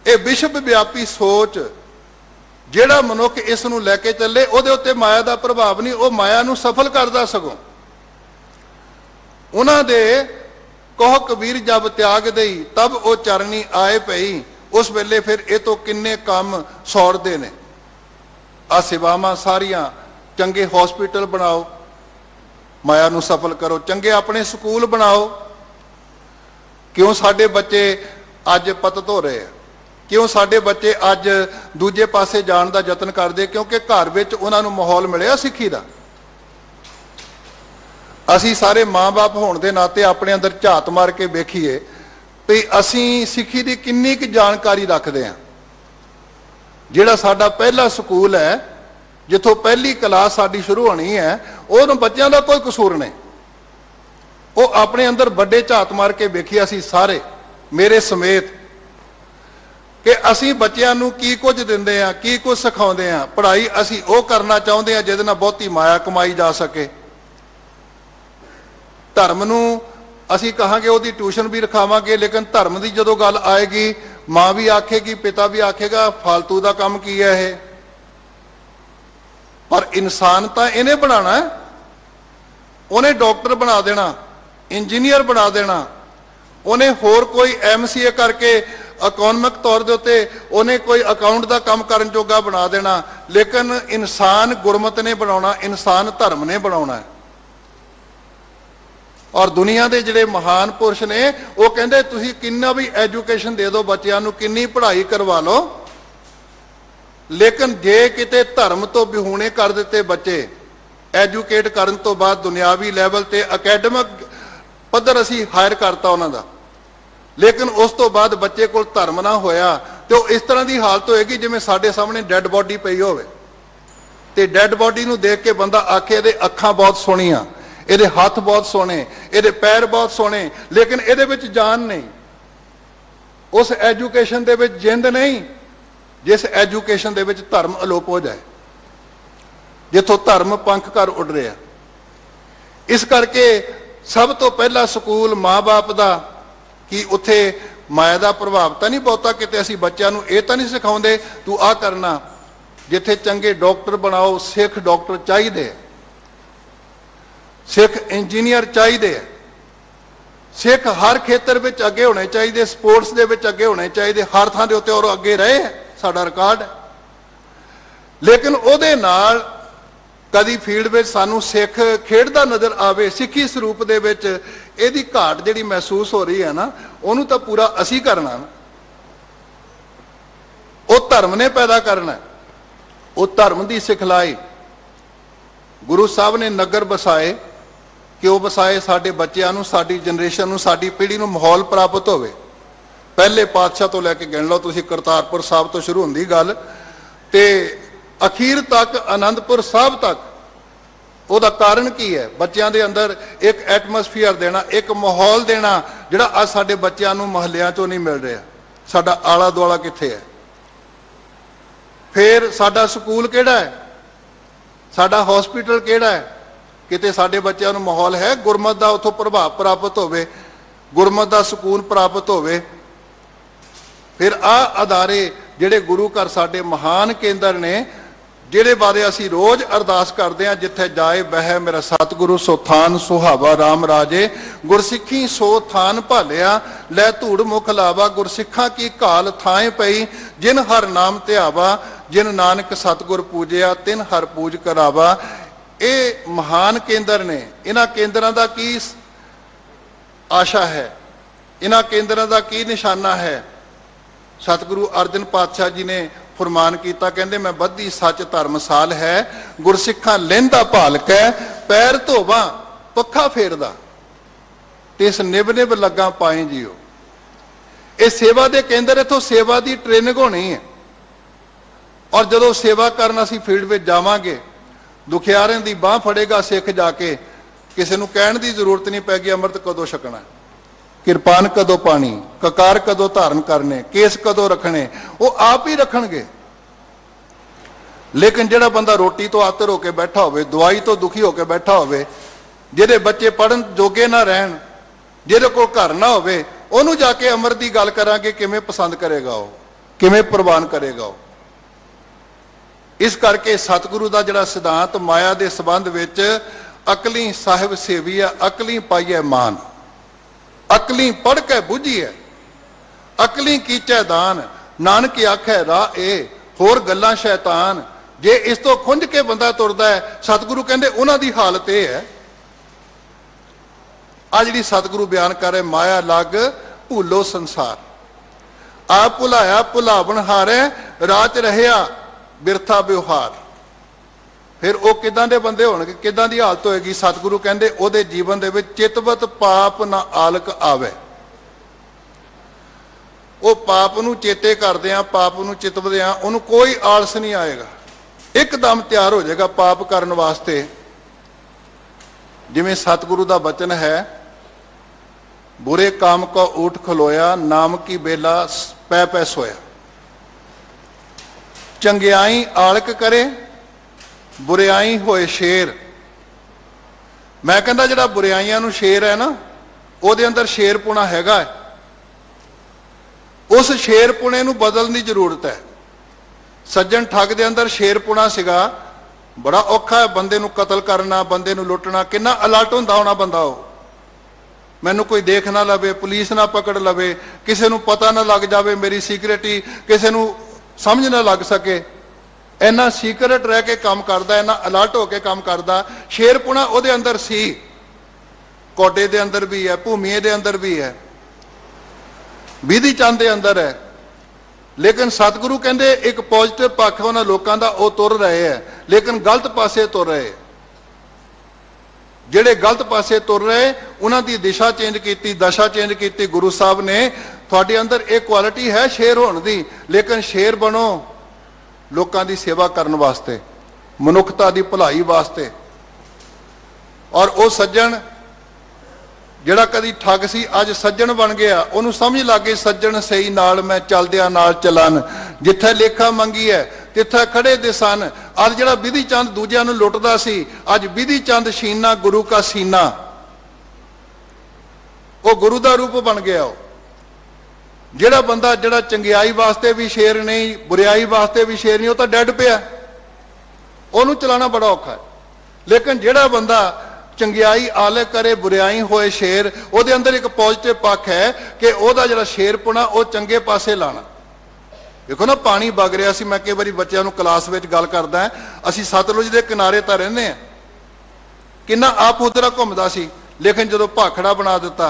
ਇਹ ਵਿਸ਼ਵ ਵਿਆਪੀ ਸੋਚ ਜਿਹੜਾ ਮਨੁੱਖ ਇਸ ਨੂੰ ਲੈ ਕੇ ਚੱਲੇ ਉਹਦੇ ਉੱਤੇ ਮਾਇਆ ਦਾ ਪ੍ਰਭਾਵ ਨਹੀਂ, ਉਹ ਮਾਇਆ ਨੂੰ ਸਫਲ ਕਰਦਾ। ਸਗੋਂ ਉਹਨਾਂ ਦੇ कहो कबीर जब त्याग दई तब वो चरनी आए पई, उस वेले फिर ये तो किन्ने काम सौरते ने। आ सेवावां सारियां, चंगे हॉस्पिटल बनाओ, माया नूं सफल करो, चंगे अपने स्कूल बनाओ। क्यों साडे बच्चे अज पतत हो रहे हैं, क्यों साडे बच्चे अज दूजे पासे जाण दा यतन करदे, क्योंकि घर विच उन्हां नूं माहौल मिलिया सिੱਖੀ ਦਾ। ਅਸੀਂ ਸਾਰੇ माँ-बाप होने के नाते अपने अंदर झात मार के वेखीए भी असी सिੱਖੀ की किन्नी क जानकारी रखते हैं। जिहड़ा साडा पहला स्कूल है, जिथों पहली क्लास साडी शुरू होनी है, उन बच्चों का कोई कसूर नहीं। वो अपने अंदर बड़े झात मार के वेखीए असी सारे, मेरे समेत, कि असी बच्चों नूं की कुछ दिंदे आ, की कुछ सिखाउंदे आ। पढ़ाई असी वो करना चाहुंदे आ जिहदे नाल बहुती माया कमाई जा सके। धर्म नूं असी कहांगे उहदी ट्यूशन भी रखावांगे, लेकिन धर्म की जदों गल आएगी माँ भी आखेगी, पिता भी आखेगा फालतू का काम की है ये। पर इंसान तो इन्हें बनाना है, उन्हें डॉक्टर बना देना, इंजीनियर बना देना, उन्हें होर कोई MCA करके इकोनॉमिक तौर के उत्ते उन्हें कोई अकाउंट का काम करन जोगा बना देना। लेकिन इंसान गुरमत ने बनाना, इंसान धर्म ने बनाना है। और दुनिया के जिहड़े महान पुरुष ने वो कहते तुसीं किन्ना भी एजुकेशन दे दो बच्चों नूं, किन्नी पढ़ाई करवा लो, लेकिन जे किते धर्म तो विहूणे कर दिते बच्चे, एजुकेट करन तो बाद दुनियावी लैवल ते अकैडमिक पद्धर असी हायर करता उन्हां दा, लेकिन उस तो बाद बच्चे कोल धर्म ना होया तो इस तरह की हालत होएगी जिवें साडे सामने डैड बॉडी पई होवे ते डैड बॉडी नूं देख के बंदा आखे इहदे अखां बहुत सोहणियां, ਇਹਦੇ हथ बहुत सोहने, ਇਹਦੇ पैर बहुत सोहने, लेकिन ਇਹਦੇ ਵਿੱਚ जान नहीं, उस एजुकेशन ਦੇ ਵਿੱਚ जिंद नहीं जिस एजुकेशन ਦੇ ਵਿੱਚ धर्म अलोप हो जाए, जिथों धर्म पंख कर उड़ रहा। इस करके सब तो पहला स्कूल माँ बाप का कि उत्थे माया का प्रभाव तो नहीं बहुता, किते असीं बच्चों नूं ये तो नहीं सिखाउंदे तू आ करना। जिथे चंगे डॉक्टर बनाओ, सिख डॉक्टर चाहिए, सिख इंजीनियर चाहिए, सिख हर खेतर में अगे होने चाहिए, स्पोर्ट्स दे विच अगे होने चाहिए, हर थां दे उत्ते और अगे रहे है, साडा रिकॉर्ड है। लेकिन उहदे नाल कदी फील्ड में सानू सिख खेडदा नज़र आवे सिੱਖੀ स्वरूप दे विच, ਇਹਦੀ ਘਾਟ ਜਿਹੜੀ ਮਹਿਸੂਸ ਹੋ ਰਹੀ ਹੈ ਨਾ, ਉਹਨੂੰ ਤਾਂ ਪੂਰਾ ਅਸੀਂ ਕਰਨਾ ਨਾ। ਉਹ ਧਰਮ ਨੇ ਪੈਦਾ ਕਰਨਾ, ਉਹ ਧਰਮ ਦੀ ਸਿਖਲਾਈ ਗੁਰੂ ਸਾਹਿਬ ਨੇ ਨਗਰ ਵਸਾਏ ਕਿ ਉਹ ਵਸਾਏ ਸਾਡੇ ਬੱਚਿਆਂ ਨੂੰ, ਸਾਡੀ ਜਨਰੇਸ਼ਨ ਨੂੰ, ਸਾਡੀ ਪੀੜ੍ਹੀ ਨੂੰ ਮਾਹੌਲ ਪ੍ਰਾਪਤ ਹੋਵੇ। ਪਹਿਲੇ ਪਾਤਸ਼ਾਹ ਤੋਂ ਲੈ ਕੇ ਗਿਣ ਲਓ ਤੁਸੀਂ, ਕਰਤਾਰਪੁਰ ਸਾਹਿਬ ਤੋਂ ਸ਼ੁਰੂ ਹੁੰਦੀ ਗੱਲ ਤੇ ਅਖੀਰ ਤੱਕ ਆਨੰਦਪੁਰ ਸਾਹਿਬ ਤੱਕ। ਉਹਦਾ ਕਾਰਨ ਕੀ ਹੈ? ਬੱਚਿਆਂ ਦੇ ਅੰਦਰ ਇੱਕ ਐਟਮੋਸਫੀਅਰ ਦੇਣਾ, ਇੱਕ ਮਾਹੌਲ ਦੇਣਾ ਜਿਹੜਾ ਅੱਜ ਸਾਡੇ ਬੱਚਿਆਂ ਨੂੰ ਮਹੱਲਿਆਂ ਚੋਂ ਨਹੀਂ ਮਿਲ ਰਿਹਾ। ਸਾਡਾ ਆਲਾ ਦੁਆਲਾ ਕਿੱਥੇ ਹੈ? ਫਿਰ ਸਾਡਾ ਸਕੂਲ ਕਿਹੜਾ ਹੈ? ਸਾਡਾ ਹਸਪੀਟਲ ਕਿਹੜਾ ਹੈ? ਕਿਤੇ ਸਾਡੇ ਬੱਚਿਆਂ ਨੂੰ ਮਾਹੌਲ ਹੈ ਗੁਰਮਤ ਦਾ, ਉੱਥੋਂ ਪ੍ਰਭਾਵ ਪ੍ਰਾਪਤ ਹੋਵੇ, ਗੁਰਮਤ ਦਾ ਸਕੂਨ ਪ੍ਰਾਪਤ ਹੋਵੇ। ਫਿਰ ਆਹ ਅਦਾਰੇ ਜਿਹੜੇ ਗੁਰੂ ਘਰ ਸਾਡੇ ਮਹਾਨ ਕੇਂਦਰ ਨੇ, ਜਿਹੜੇ ਬਾਰੇ ਅਸੀਂ ਰੋਜ਼ ਅਰਦਾਸ ਕਰਦੇ ਹਾਂ, ਜਿੱਥੇ ਜਾਏ ਬਹਿ ਮੇਰਾ ਸਤਿਗੁਰੂ ਸੋ ਥਾਨ ਸੁਹਾਵਾ ਰਾਮ ਰਾਜੇ, ਗੁਰਸਿੱਖੀ ਸੋ ਥਾਨ ਭਾਲਿਆ ਲੈ ਧੂੜ ਮੁਖ ਲਾਵਾ, ਗੁਰਸਿੱਖਾਂ ਕੀ ਘਾਲ ਥਾਏ ਪਈ ਜਿਨ ਹਰ ਨਾਮ ਧਿਆਵਾ, ਜਿਨ ਨਾਨਕ ਸਤਿਗੁਰ ਪੂਜਿਆ ਤਿਨ ਹਰ ਪੂਜ ਕਰਾਵਾ। ਇਹ ਮਹਾਨ ਕੇਂਦਰ ਨੇ। ਇਹਨਾਂ ਕੇਂਦਰਾਂ ਦਾ ਕੀ ਆਸ਼ਾ ਹੈ? ਇਹਨਾਂ ਕੇਂਦਰਾਂ ਦਾ ਕੀ ਨਿਸ਼ਾਨਾ ਹੈ? ਸਤਿਗੁਰੂ ਅਰਜਨ ਪਾਤਸ਼ਾਹ ਜੀ ਨੇ ਫਰਮਾਨ ਕੀਤਾ, ਕਹਿੰਦੇ ਮੈਂ ਬੱਧੀ ਸੱਚ ਧਰਮਸਾਲ ਹੈ, ਗੁਰਸਿੱਖਾਂ ਲਹਿੰਦਾ ਭਾਲਕੈ ਪੈਰ ਧੋਵਾਂ ਪੱਖਾ ਫੇਰਦਾ, ਤਿਸ ਨਿਭ ਨਿਭ ਲੱਗਾ ਪਾਏ ਜੀਓ। ਇਹ ਸੇਵਾ ਦੇ ਕੇਂਦਰ, ਇੱਥੋਂ ਸੇਵਾ ਦੀ ਟ੍ਰੇਨਿੰਗ ਹੋਣੀ ਹੈ। ਔਰ ਜਦੋਂ ਸੇਵਾ ਕਰਨ ਅਸੀਂ ਫੀਲਡ ਵਿੱਚ ਜਾਵਾਂਗੇ, ਦੁਖਿਆਰਿਆਂ ਦੀ ਬਾਹ ਫੜੇਗਾ ਸਿੱਖ ਜਾ ਕੇ, ਕਿਸੇ ਨੂੰ ਕਹਿਣ ਦੀ ਜ਼ਰੂਰਤ ਨਹੀਂ ਪੈਗੀ ਅੰਮ੍ਰਿਤ ਕਦੋਂ ਛਕਣਾ, ਕਿਰਪਾਨ ਕਦੋਂ ਪਾਣੀ, ਕਕਾਰ ਕਦੋਂ ਧਾਰਨ ਕਰਨੇ, ਕੇਸ ਕਦੋਂ ਰੱਖਣੇ, ਉਹ ਆਪ ਹੀ ਰੱਖਣਗੇ। ਲੇਕਿਨ ਜਿਹੜਾ ਬੰਦਾ ਰੋਟੀ ਤੋਂ ਆਤਰ ਹੋ ਕੇ ਬੈਠਾ ਹੋਵੇ, ਦਵਾਈ ਤੋਂ ਦੁਖੀ ਹੋ ਕੇ ਬੈਠਾ ਹੋਵੇ, ਜਿਹਦੇ ਬੱਚੇ ਪੜਨ ਜੋਗੇ ਨਾ ਰਹਿਣ, ਜਿਹਦੇ ਕੋਲ ਘਰ ਨਾ ਹੋਵੇ, ਉਹਨੂੰ ਜਾ ਕੇ ਅੰਮ੍ਰਿਤ ਦੀ ਗੱਲ ਕਰਾਂਗੇ, ਕਿਵੇਂ ਪਸੰਦ ਕਰੇਗਾ ਉਹ, ਕਿਵੇਂ ਪ੍ਰਵਾਨ ਕਰੇਗਾ ਉਹ। ਇਸ ਕਰਕੇ ਸਤਿਗੁਰੂ ਦਾ ਜਿਹੜਾ ਸਿਧਾਂਤ ਮਾਇਆ ਦੇ ਸੰਬੰਧ ਵਿੱਚ, ਅਕਲੀ ਸਾਹਿਬ ਸੇਵੀਆ ਅਕਲੀ ਪਾਈਐ ਮਾਨ, ਅਕਲੀ ਪੜ੍ਹ ਕੇ ਬੁੱਝੀਐ ਅਕਲੀ ਕੀਚੈ ਦਾਨ, ਨਾਨਕ ਆਖੈ ਰਾਹ ਇਹ ਹੋਰ ਗੱਲਾਂ ਸ਼ੈਤਾਨ। ਜੇ ਇਸ ਤੋਂ ਖੁੰਝ ਕੇ ਬੰਦਾ ਤੁਰਦਾ ਹੈ, ਸਤਿਗੁਰੂ ਕਹਿੰਦੇ ਉਹਨਾਂ ਦੀ ਹਾਲਤ ਇਹ ਹੈ। ਆ ਜਿਹੜੀ ਸਤਿਗੁਰੂ ਬਿਆਨ ਕਰ ਰਹੇ, ਮਾਇਆ ਲੱਗ ਭੁੱਲੋ ਸੰਸਾਰ, ਆਪ ਭੁਲਾਇਆ ਭੁਲਾਵਣ ਹਾਰੈ, ਰਾਚ ਰਹਿਆ ਬਿਰਥਾ ਵਿਵਹਾਰ। ਫਿਰ ਉਹ ਕਿਦਾਂ ਦੇ ਬੰਦੇ ਹੋਣਗੇ, ਕਿਦਾਂ ਦੀ ਹਾਲਤ ਹੋਏਗੀ? ਸਤਿਗੁਰੂ ਕਹਿੰਦੇ ਉਹਦੇ ਜੀਵਨ ਦੇ ਵਿੱਚ ਚਿਤਵਤ ਪਾਪ ਨਾ ਆਲਕ ਆਵੇ। ਉਹ ਪਾਪ ਨੂੰ ਚੇਤੇ ਕਰਦੇ ਆ, ਪਾਪ ਨੂੰ ਚਿਤਵਦੇ ਆ, ਉਹਨੂੰ ਕੋਈ ਆਲਸ ਨਹੀਂ ਆਏਗਾ, ਇੱਕਦਮ ਤਿਆਰ ਹੋ ਜਾਏਗਾ ਪਾਪ ਕਰਨ ਵਾਸਤੇ। ਜਿਵੇਂ ਸਤਿਗੁਰੂ ਦਾ ਬਚਨ ਹੈ, ਬੁਰੇ ਕਾਮ ਕੋ ਊਠ ਖਲੋਇਆ, ਨਾਮ ਕੀ ਬੇਲਾ ਪੈ ਪੈ ਸੋਇਆ। ਚੰਗਿਆਈ ਆਲਕ ਕਰੇ, ਬੁਰਿਆਈ ਹੋਏ ਸ਼ੇਰ। ਮੈਂ ਕਹਿੰਦਾ ਜਿਹੜਾ ਬੁਰਿਆਈਆਂ ਨੂੰ ਸ਼ੇਰ ਹੈ ਨਾ, ਉਹਦੇ ਅੰਦਰ ਸ਼ੇਰਪੁਣਾ ਹੈਗਾ ਹੈ। ਉਸ ਸ਼ੇਰਪੁਣੇ ਨੂੰ ਬਦਲਣ ਦੀ ਜ਼ਰੂਰਤ ਹੈ। ਸੱਜਣ ਠੱਗ ਦੇ ਅੰਦਰ ਸ਼ੇਰਪੁਣਾ ਸੀਗਾ, ਬੜਾ ਔਖਾ ਹੈ ਬੰਦੇ ਨੂੰ ਕਤਲ ਕਰਨਾ, ਬੰਦੇ ਨੂੰ ਲੁੱਟਣਾ। ਕਿੰਨਾ ਅਲਰਟ ਹੁੰਦਾ ਹੋਣਾ ਬੰਦਾ ਉਹ, ਮੈਨੂੰ ਕੋਈ ਦੇਖ ਨਾ ਲਵੇ, ਪੁਲਿਸ ਨਾ ਪਕੜ ਲਵੇ, ਕਿਸੇ ਨੂੰ ਪਤਾ ਨਾ ਲੱਗ ਜਾਵੇ ਮੇਰੀ ਸੀਕ੍ਰੇਟੀ, ਕਿਸੇ ਨੂੰ ਸਮਝ ਨਾ ਲੱਗ ਸਕੇ। ਇੰਨਾ ਸੀਕ੍ਰੇਟ ਰਹਿ ਕੇ ਕੰਮ ਕਰਦਾ, ਇੰਨਾ ਅਲਰਟ ਹੋ ਕੇ ਕੰਮ ਕਰਦਾ। ਸ਼ੇਰਪੁਣਾ ਉਹਦੇ ਅੰਦਰ ਸੀ, ਕੋਡੇ ਦੇ ਅੰਦਰ ਵੀ ਹੈ, ਭੂਮੀਏ ਦੇ ਅੰਦਰ ਵੀ ਹੈ, ਵਿਧੀ ਚੰਦ ਦੇ ਅੰਦਰ ਹੈ। ਲੇਕਿਨ ਸਤਿਗੁਰੂ ਕਹਿੰਦੇ ਇੱਕ ਪੋਜ਼ਿਟਿਵ ਪੱਖ ਉਹਨਾਂ ਲੋਕਾਂ ਦਾ, ਉਹ ਤੁਰ ਰਹੇ ਹੈ, ਲੇਕਿਨ ਗਲਤ ਪਾਸੇ ਤੁਰ ਰਹੇ। ਜਿਹੜੇ ਗਲਤ ਪਾਸੇ ਤੁਰ ਰਹੇ, ਉਹਨਾਂ ਦੀ ਦਿਸ਼ਾ ਚੇਂਜ ਕੀਤੀ, ਦਸ਼ਾ ਚੇਂਜ ਕੀਤੀ ਗੁਰੂ ਸਾਹਿਬ ਨੇ। ਤੁਹਾਡੇ ਅੰਦਰ ਇਹ ਕੁਆਲਿਟੀ ਹੈ ਸ਼ੇਰ ਹੋਣ ਦੀ, ਲੇਕਿਨ ਸ਼ੇਰ ਬਣੋ ਲੋਕਾਂ ਦੀ ਸੇਵਾ ਕਰਨ ਵਾਸਤੇ, ਮਨੁੱਖਤਾ ਦੀ ਭਲਾਈ ਵਾਸਤੇ। ਔਰ ਉਹ ਸੱਜਣ ਜਿਹੜਾ ਕਦੀ ਠੱਗ ਸੀ, ਅੱਜ ਸੱਜਣ ਬਣ ਗਿਆ। ਉਹਨੂੰ ਸਮਝ ਲੱਗ ਗਈ, ਸੱਜਣ ਸਹੀ ਨਾਲ ਮੈਂ ਚੱਲਦਿਆਂ ਨਾਲ ਚਲਨ, ਜਿੱਥੇ ਲੇਖਾ ਮੰਗੀ ਹੈ ਤਿੱਥੇ ਖੜੇ ਦੇ ਸਨ। ਅੱਜ ਜਿਹੜਾ ਵਿਧੀ ਚੰਦ ਦੂਜਿਆਂ ਨੂੰ ਲੁੱਟਦਾ ਸੀ, ਅੱਜ ਵਿਧੀ ਚੰਦ ਸ਼ੀਨਾ ਗੁਰੂ ਕਾ ਸੀਨਾ, ਉਹ ਗੁਰੂ ਦਾ ਰੂਪ ਬਣ ਗਿਆ। ਉਹ ਜਿਹੜਾ ਬੰਦਾ ਜਿਹੜਾ ਚੰਗਿਆਈ ਵਾਸਤੇ ਵੀ ਸ਼ੇਰ ਨਹੀਂ, ਬੁਰਿਆਈ ਵਾਸਤੇ ਵੀ ਸ਼ੇਰ ਨਹੀਂ, ਉਹ ਤਾਂ ਡੈਡ ਪਿਆ, ਉਹਨੂੰ ਚਲਾਉਣਾ ਬੜਾ ਔਖਾ ਹੈ। ਲੇਕਿਨ ਜਿਹੜਾ ਬੰਦਾ ਚੰਗਿਆਈ ਆਲੇ ਕਰੇ, ਬੁਰਿਆਈ ਹੋਏ ਸ਼ੇਰ, ਉਹਦੇ ਅੰਦਰ ਇੱਕ ਪੋਜ਼ਿਟਿਵ ਪੱਖ ਹੈ ਕਿ ਉਹਦਾ ਜਿਹੜਾ ਸ਼ੇਰਪੁਣਾ ਉਹ ਚੰਗੇ ਪਾਸੇ ਲਾਣਾ। ਦੇਖੋ ਨਾ, ਪਾਣੀ ਵਗ ਰਿਹਾ ਸੀ, ਮੈਂ ਕਈ ਵਾਰੀ ਬੱਚਿਆਂ ਨੂੰ ਕਲਾਸ ਵਿੱਚ ਗੱਲ ਕਰਦਾ, ਅਸੀਂ ਸਤਲੁਜ ਦੇ ਕਿਨਾਰੇ ਤਾਂ ਰਹਿੰਦੇ ਹਾਂ, ਕਿੰਨਾ ਆਪ ਉਧਰਾ ਘੁੰਮਦਾ ਸੀ, लेकिन जो भाखड़ा बना दिता,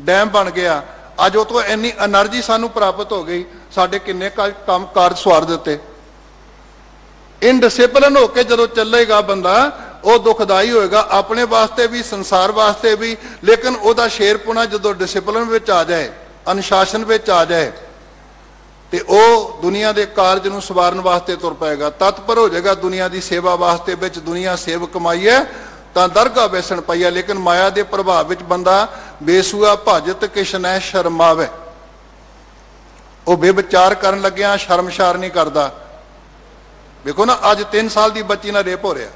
डैम बन गया, अज वो तो इन्नी एनर्जी सानू प्राप्त हो गई, साडे किन्ने काम कारज सवार दिते। इनडिसिपलिन होकर जो चलेगा बंदा वो दुखदाई होएगा, अपने वास्ते भी संसार वास्ते भी। लेकिन वह शेरपुना जो डिसिपलिन में आ जाए, अनुशासन में आ जाए, तो वह दुनिया के कारज नूं सवारन वास्ते तुर पाएगा, तत्पर हो जाएगा दुनिया की सेवा वास्ते। विच दुनिया सेव कमाई है तो दरगाह बेसन पाई है, लेकिन माया के प्रभाव में बंदा बेसुआ भजत किश न शर्मावे। वह बेविचार करन लग्या शर्मशार नहीं करता। देखो ना, अज 3 साल की बच्ची ना रेप हो रहा,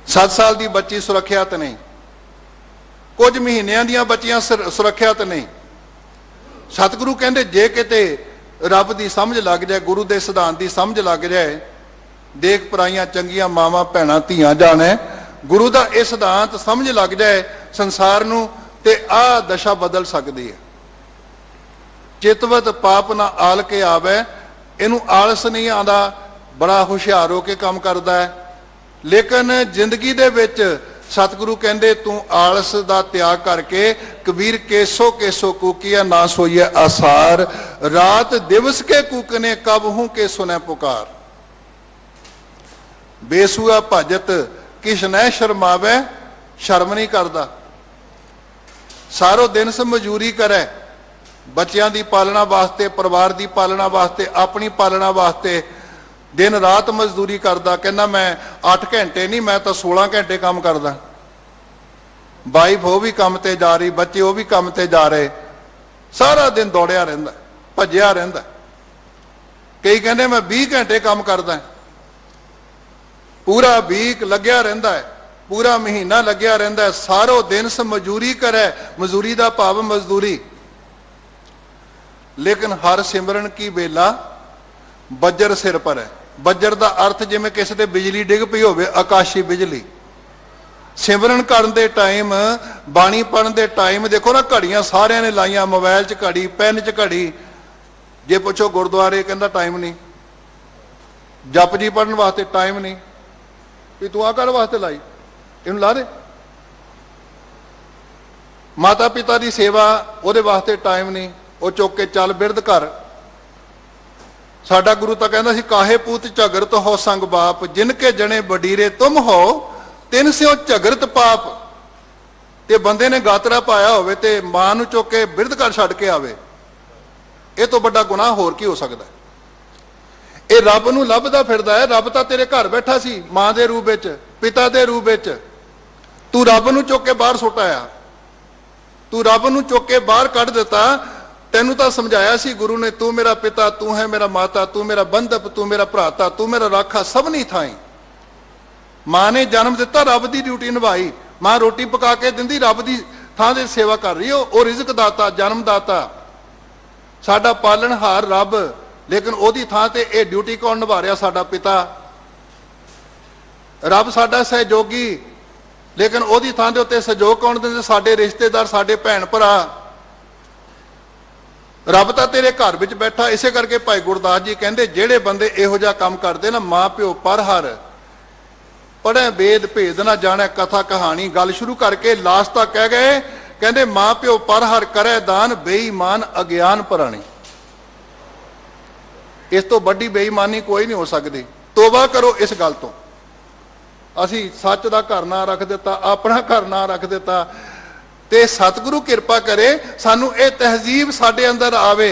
7 साल की बच्ची सुरक्षित नहीं, कुछ महीनों दी बच्चियां सुरक्षित नहीं। सतगुरु कहते जे किते रब की समझ लग जाए, गुरु के सिद्धांत की समझ लग जाए, देख पराइयां चंगियां मावां भैणां धीआं जाने, गुरु का यह सिद्धांत समझ लग जाए संसार नूं, ते आ दशा बदल सकती है। चितवत पाप ना आल के आवे, इनू आलस नहीं आता, बड़ा हुशियार होकर काम करता है। लेकिन जिंदगी दे विच सतगुरु कहते तू आलस का त्याग करके, कबीर केसो केसो कूकिया ना सोइए आसार, रात दिवस के कूकने कब हूं के सुने पुकार। बेसुआ भजत किश न शर्मावे, शर्म नहीं करता, सारो दिन से मजूरी करे, बच्चों की पालना वास्ते, परिवार की पालना वास्ते, अपनी पालना वास्ते दिन रात मजदूरी करता। कहना मैं 8 घंटे नहीं, मैं तो 16 घंटे काम करदा। वाइफ वो भी काम ते जा रही, बच्चे वो भी काम ते जा रहे, सारा दिन दौड़िया रहिंदा, भजिया रहिंदा। कई कहते मैं 20 घंटे काम करदा, पूरा वीक लग्या रहिंदा है, पूरा महीना लग्या रहिंदा है, सारो दिन से मजूरी करे, मजूरी का भाव मजदूरी। लेकिन हर सिमरन की बेला बजर सिर पर है। बजर का अर्थ जिमें किसी ते बिजली डिग पई होवे, आकाशी बिजली। सिमरन करन दे टाइम, बाणी पढ़न दे टाइम देखो ना, घड़ियां सारिਆਂ ने लाइया, मोबाइल च घड़ी, पेन च घड़ी। जे पुछो गुरुद्वारे कहंदा टाइम नहीं, जप जी पढ़न वास्ते टाइम नहीं, भी तू आ कर वास्ते लाई, इनू ला दे। माता पिता की सेवा ਉਹਦੇ वास्ते टाइम नहीं, वो चुक के चल बिरध घर। साडा गुरु तो कहता सी काहे पूत झगरत हो संग बाप, जिनके जने बडीरे तुम हो तिन स्यों झगरत पाप। ते बंदे ने गातरा पाया होवे ते मां नूं चुक के बिरध घर छड्ड के आवे, ये तो बड़ा गुनाह होर की हो सकता है। ये रब नूं लभदा फिरदा है। रब तां तेरे घर बैठा सी मां दे रूप विच, पिता दे रूप विच। तू रब नूं चुक के बाहर सुट आया, तू रब नूं चुक के बाहर कढ दिता। तेनू तो समझाया सी गुरु ने, तू मेरा पिता, तू है मेरा माता, तू मेरा बंधप, तू मेरा भराता, तू मेरा राखा, सब नहीं थाई। मां ने जन्म दिता, रब की ड्यूटी निभाई। मां रोटी पका के दिंदी, रब की थां ते सेवा कर रही हो। रिजक दाता, जन्मदाता, साडा पालनहार रब, लेकिन ओदी थां ते ये ड्यूटी कौन निभा रहा? साडा पिता। रब साडा सहयोगी, लेकिन ओदी थां दे उत्ते सहयोग कौन दिंदे? साडे रिश्तेदार, साडे भैन भरा। रब तो तेरे घर में बैठा। इसे करके भाई गुरदास जी कहते जेड़े बंदे इहो जिहा काम करते ना, मां प्यो पर हर पढ़े वेद भेद ना जाने, कथा कहानी गल शुरू करके लास्ट तक कह गए, कहते मां प्यो पर हर करे दान, बेईमान अज्ञान पराणी। इस तो बड़ी बेईमानी कोई नहीं हो सकती। तोबा करो इस गल तो। असी सच का घर ना रख दिता, अपना घर ना रख दिता, ते सतगुरु कृपा करे सानू ये तहजीब साडे अंदर आवे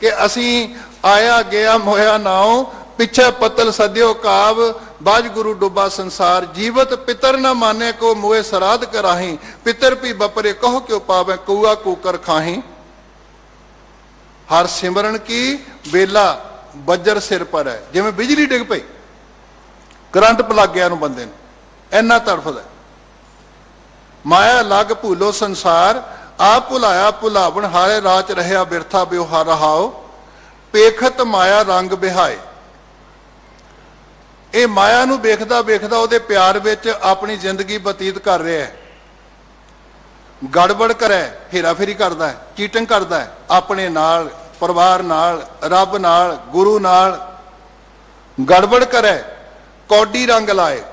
कि असी आया गया मोया नाओ, पिछे पतल सद्यो काव, बाज गुरु डुबा संसार, जीवत पितर न माने को मोए सराध कराही, पितर भी बपरे कहो क्यों पावे, कौआ कूकर खाही। हर सिमरन की बेला बजर सिर पर है, जिवें बिजली डिग पई, करंट लग गया बंदे ने, इन्ना तड़फदा। माया लग भूलो संसार, आप भुलाया भुलावन हारे, राच रहा बिरथा ब्योहार रहाओ, पेखत माया रंग बिहाए। ये माया नूं वेखदा वेखदा उहदे प्यार विच अपनी जिंदगी बतीत कर रहा है। गड़बड़ करे, हेराफेरी करता है, चीटिंग करता है अपने नाल, परिवार नाल, रब नाल, गुरु नाल। गड़बड़ करे, कौडी रंग लाए,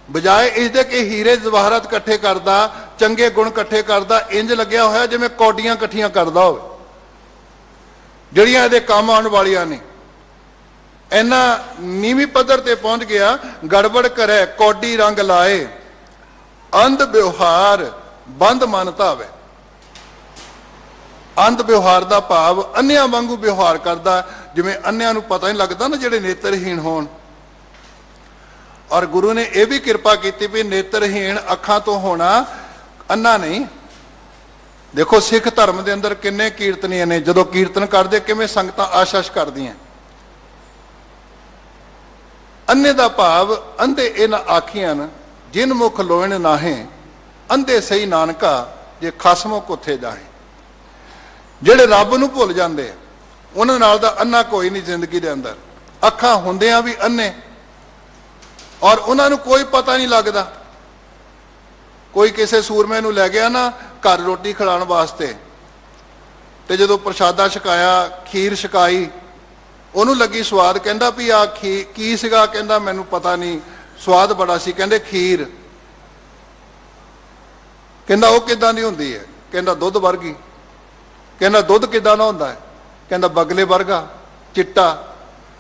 ਬਜਾਏ ਇਸਦੇ ਕਿ ਹੀਰੇ ਜਵਾਹਰਾਤ ਇਕੱਠੇ ਕਰਦਾ, ਚੰਗੇ ਗੁਣ ਇਕੱਠੇ ਕਰਦਾ, ਇੰਜ ਲੱਗਿਆ ਹੋਇਆ ਜਿਵੇਂ ਕੌਡੀਆਂ ਇਕੱਠੀਆਂ ਕਰਦਾ ਹੋਵੇ ਜਿਹੜੀਆਂ ਇਹਦੇ ਕੰਮ ਆਉਣ ਵਾਲੀਆਂ ਨੇ। ਇੰਨਾ ਨੀਵੀਂ ਪੱਧਰ ਤੇ ਪਹੁੰਚ ਗਿਆ, ਗੜਬੜ ਕਰੇ ਕੌਡੀ ਰੰਗ ਲਾਏ, ਅੰਧ ਵਿਵਹਾਰ ਬੰਦ ਮਨ ਧਾਵੇ। ਅੰਧ ਵਿਵਹਾਰ ਦਾ ਭਾਵ ਅੰਨਿਆਂ ਵਾਂਗੂ ਵਿਵਹਾਰ ਕਰਦਾ, ਜਿਵੇਂ ਅੰਨਿਆਂ ਨੂੰ ਪਤਾ ਨਹੀਂ ਲੱਗਦਾ ਨਾ ਜਿਹੜੇ ਨੇਤਰਹੀਣ ਹੋਣ। ਔਰ ਗੁਰੂ ਨੇ ਇਹ ਵੀ ਕਿਰਪਾ ਕੀਤੀ ਵੀ ਨੇਤਰਹੀਣ ਅੱਖਾਂ ਤੋਂ ਹੋਣਾ ਅੰਨਾ ਨਹੀਂ। ਦੇਖੋ ਸਿੱਖ ਧਰਮ ਦੇ ਅੰਦਰ ਕਿੰਨੇ ਕੀਰਤਨੀਏ ਨੇ, ਜਦੋਂ ਕੀਰਤਨ ਕਰਦੇ ਕਿਵੇਂ ਸੰਗਤਾਂ ਆਸ਼ਾਸ਼ ਕਰਦੀਆਂ। ਅੰਨੇ ਦਾ ਭਾਵ ਅੰਧੇ ਇਹਨਾਂ ਆਖੀਆਂ ਜਿਨ ਮੁਖ ਲੋਇਣ ਨਾਹੇ, ਅੰਧੇ ਸਹੀ ਨਾਨਕਾ ਜੇ ਖਸਮੋ ਕੁੱਥੇ ਜਾਏ। ਜਿਹੜੇ ਰੱਬ ਨੂੰ ਭੁੱਲ ਜਾਂਦੇ ਆ ਉਹਨਾਂ ਨਾਲ ਦਾ ਅੰਨਾ ਕੋਈ ਨਹੀਂ ਜ਼ਿੰਦਗੀ ਦੇ ਅੰਦਰ। ਅੱਖਾਂ ਹੁੰਦਿਆਂ ਵੀ ਅੰਨੇ, ਔਰ ਉਹਨਾਂ ਨੂੰ ਕੋਈ ਪਤਾ ਨਹੀਂ ਲੱਗਦਾ। ਕੋਈ ਕਿਸੇ ਸੂਰਮੇ ਨੂੰ ਲੈ ਗਿਆ ਨਾ ਘਰ ਰੋਟੀ ਖਿਲਾਉਣ ਵਾਸਤੇ, ਤੇ ਜਦੋਂ ਪ੍ਰਸ਼ਾਦਾ ਛਕਾਇਆ, ਖੀਰ ਛਕਾਈ, ਉਹਨੂੰ ਲੱਗੀ ਸਵਾਦ, ਕਹਿੰਦਾ ਵੀ ਆ ਕੀ ਸੀਗਾ? ਕਹਿੰਦਾ ਮੈਨੂੰ ਪਤਾ ਨਹੀਂ, ਸਵਾਦ ਬੜਾ ਸੀ। ਕਹਿੰਦੇ ਖੀਰ। ਕਹਿੰਦਾ ਉਹ ਕਿੱਦਾਂ ਦੀ ਹੁੰਦੀ ਹੈ? ਕਹਿੰਦਾ ਦੁੱਧ ਵਰਗੀ। ਕਹਿੰਦਾ ਦੁੱਧ ਕਿੱਦਾਂ ਦਾ ਹੁੰਦਾ ਹੈ? ਕਹਿੰਦਾ ਬਗਲੇ ਵਰਗਾ ਚਿੱਟਾ।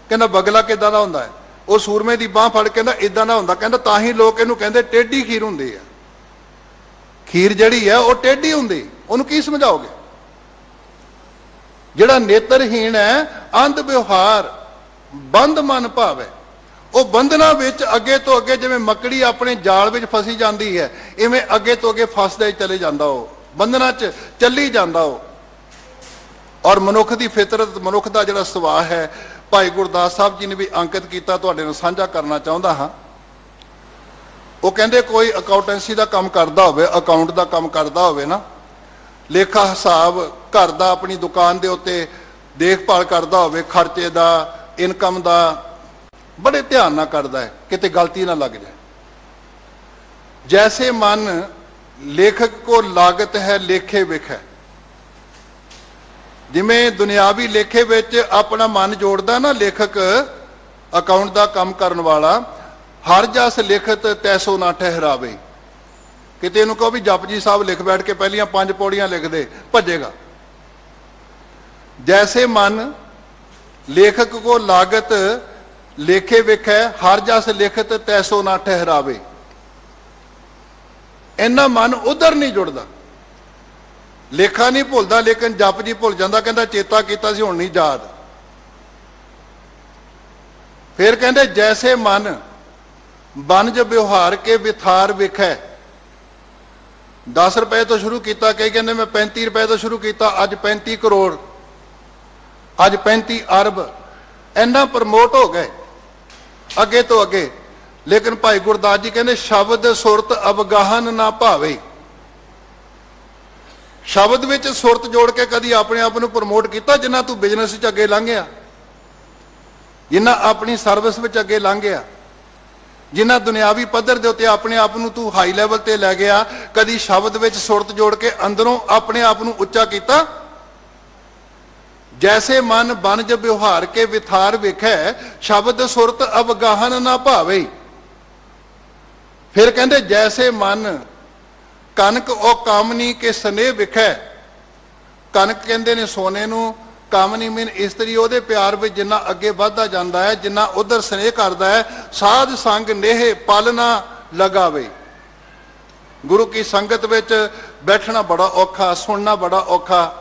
ਕਹਿੰਦਾ ਬਗਲਾ ਕਿੱਦਾਂ ਦਾ ਹੁੰਦਾ ਹੈ? ਉਹ ਸੂਰਮੇ ਦੀ ਬਾਹ ਫੜ, ਕਹਿੰਦਾ ਇਦਾਂ ਦਾ ਹੁੰਦਾ। ਕਹਿੰਦਾ ਤਾਂ ਹੀ ਲੋਕ ਇਹਨੂੰ ਕਹਿੰਦੇ ਟੇਢੀ ਖੀਰ ਹੁੰਦੀ ਹੈ। ਖੀਰ ਜਿਹੜੀ ਹੈ ਉਹ ਟੇਢੀ ਹੁੰਦੀ, ਉਹਨੂੰ ਕੀ ਸਮਝਾਓਗੇ? ਜਿਹੜਾ ਨੇਤਰਹੀਣ ਹੈ, ਅੰਧ ਵਿਵਹਾਰ ਬੰਦ ਮਨ ਭਾਵੇ। ਉਹ ਬੰਧਨਾਂ ਵਿੱਚ ਅੱਗੇ ਤੋਂ ਅੱਗੇ, ਜਿਵੇਂ ਮੱਕੜੀ ਆਪਣੇ ਜਾਲ ਵਿੱਚ ਫਸੀ ਜਾਂਦੀ ਹੈ, ਇਵੇਂ ਅੱਗੇ ਤੋਂ ਅੱਗੇ ਫਸਦਾ ਹੀ ਚਲੇ ਜਾਂਦਾ, ਉਹ ਬੰਧਨਾਂ 'ਚ ਚੱਲੀ ਜਾਂਦਾ ਉਹ। ਔਰ ਮਨੁੱਖ ਦੀ ਫਿਤਰਤ, ਮਨੁੱਖ ਦਾ ਜਿਹੜਾ ਸੁਭਾਅ ਹੈ, ਭਾਈ ਗੁਰਦਾਸ ਸਾਹਿਬ ਜੀ ਨੇ ਵੀ ਅੰਕਿਤ ਕੀਤਾ, ਤੁਹਾਡੇ ਨਾਲ ਸਾਂਝਾ ਕਰਨਾ ਚਾਹੁੰਦਾ ਹਾਂ। ਉਹ ਕਹਿੰਦੇ ਕੋਈ ਅਕਾਊਂਟੈਂਸੀ ਦਾ ਕੰਮ ਕਰਦਾ ਹੋਵੇ, ਅਕਾਊਂਟ ਦਾ ਕੰਮ ਕਰਦਾ ਹੋਵੇ ਨਾ, ਲੇਖਾ ਹਿਸਾਬ ਘਰ ਦਾ, ਆਪਣੀ ਦੁਕਾਨ ਦੇ ਉੱਤੇ ਦੇਖਭਾਲ ਕਰਦਾ ਹੋਵੇ, ਖਰਚੇ ਦਾ, ਇਨਕਮ ਦਾ, ਬੜੇ ਧਿਆਨ ਨਾਲ ਕਰਦਾ ਹੈ, ਕਿਤੇ ਗਲਤੀ ਨਾ ਲੱਗ ਜਾਏ। ਜੈਸੇ ਮਨ ਲੇਖਕ ਕੋ ਲਾਗਤ ਹੈ ਲੇਖੇ ਵਿਖੇ। ਜਿਵੇਂ ਦੁਨਿਆਵੀ ਲੇਖੇ ਵਿੱਚ ਆਪਣਾ ਮਨ ਜੋੜਦਾ ਨਾ ਲੇਖਕ, ਅਕਾਊਂਟ ਦਾ ਕੰਮ ਕਰਨ ਵਾਲਾ, ਹਰ ਜਸ ਲਿਖਤ ਤੈਸੋ ਨਾ ਠਹਿਰਾਵੇ। ਕਿਤੇ ਇਹਨੂੰ ਕਹੋ ਵੀ ਜਪਜੀ ਸਾਹਿਬ ਲਿਖ ਬੈਠ ਕੇ ਪਹਿਲੀਆਂ 5 ਪੌੜੀਆਂ ਲਿਖ ਦੇ, ਭੱਜੇਗਾ। ਜੈਸੇ ਮਨ ਲੇਖਕ ਕੋ ਲਾਗਤ ਲੇਖੇ ਵਿਖੇ, ਹਰ ਜਸ ਲਿਖਤ ਤੈਸੋ ਨਾ ਠਹਿਰਾਵੇ। ਇੰਨਾ ਮਨ ਉਧਰ ਨਹੀਂ ਜੁੜਦਾ। ਲੇਖਾ ਨਹੀਂ ਭੁੱਲਦਾ, ਲੇਕਿਨ ਜਪ ਜੀ ਭੁੱਲ ਜਾਂਦਾ। ਕਹਿੰਦਾ ਚੇਤਾ ਕੀਤਾ ਸੀ, ਹੁਣ ਨਹੀਂ ਯਾਦ। ਫਿਰ ਕਹਿੰਦੇ ਜੈਸੇ ਮਨ ਬਨਜ ਵਿਵਹਾਰ ਕੇ ਵਿਥਾਰ ਵਿਖੇ। 10 ਰੁਪਏ ਤੋਂ ਸ਼ੁਰੂ ਕੀਤਾ, ਕਈ ਕਹਿੰਦੇ ਮੈਂ 35 ਰੁਪਏ ਤੋਂ ਸ਼ੁਰੂ ਕੀਤਾ, ਅੱਜ 35 ਕਰੋੜ, ਅੱਜ 35 ਅਰਬ। ਇੰਨਾ ਪ੍ਰਮੋਟ ਹੋ ਗਏ ਅੱਗੇ ਤੋਂ ਅੱਗੇ। ਲੇਕਿਨ ਭਾਈ ਗੁਰਦਾਸ ਜੀ ਕਹਿੰਦੇ ਸ਼ਬਦ ਸੁਰਤ ਅਵਗਾਹਨ ਨਾ ਭਾਵੇ। ਸ਼ਬਦ ਵਿੱਚ ਸੁਰਤ ਜੋੜ ਕੇ ਕਦੀ ਆਪਣੇ ਆਪ ਨੂੰ ਪ੍ਰਮੋਟ ਕੀਤਾ? ਜਿੰਨਾ ਤੂੰ ਬਿਜ਼ਨਸ ਵਿੱਚ ਅੱਗੇ ਲੰਘ ਗਿਆ, ਜਿੰਨਾ ਆਪਣੀ ਸਰਵਿਸ ਵਿੱਚ ਅੱਗੇ ਲੰਘ ਗਿਆ, ਜਿੰਨਾ ਦੁਨਿਆਵੀ ਪੱਧਰ ਦੇ ਉੱਤੇ ਆਪਣੇ ਆਪ ਨੂੰ ਤੂੰ ਹਾਈ ਲੈਵਲ ਤੇ ਲੈ ਗਿਆ, ਕਦੀ ਸ਼ਬਦ ਵਿੱਚ ਸੁਰਤ ਜੋੜ ਕੇ ਅੰਦਰੋਂ ਆਪਣੇ ਆਪ ਨੂੰ ਉੱਚਾ ਕੀਤਾ? ਜੈਸੇ ਮਨ ਬਨਜ ਵਿਵਹਾਰ ਕੇ ਵਿਥਾਰ ਵਿਖੇ, ਸ਼ਬਦ ਸੁਰਤ ਅਵਗਾਹਨ ਨਾ ਭਾਵੇ। ਫਿਰ ਕਹਿੰਦੇ ਜੈਸੇ ਮਨ ਕਨਕ ਉਹ ਕਾਮਨੀ ਕੇ ਸਨੇਹ ਵਿਖੇ। ਕਨਕ ਕਹਿੰਦੇ ਨੇ ਸੋਨੇ ਨੂੰ, ਕਾਮਨੀ ਮੀਨ ਇਸਤਰੀ, ਉਹਦੇ ਪਿਆਰ ਵਿੱਚ ਜਿੰਨਾ ਅੱਗੇ ਵੱਧਦਾ ਜਾਂਦਾ ਹੈ, ਜਿੰਨਾ ਉਧਰ ਸਨੇਹ ਕਰਦਾ ਹੈ, ਸਾਧ ਸੰਗ ਨੇਹ ਪਲ ਨਾ ਲਗਾਵੇ। ਗੁਰੂ ਕੀ ਸੰਗਤ ਵਿੱਚ ਬੈਠਣਾ ਬੜਾ ਔਖਾ, ਸੁਣਨਾ ਬੜਾ ਔਖਾ।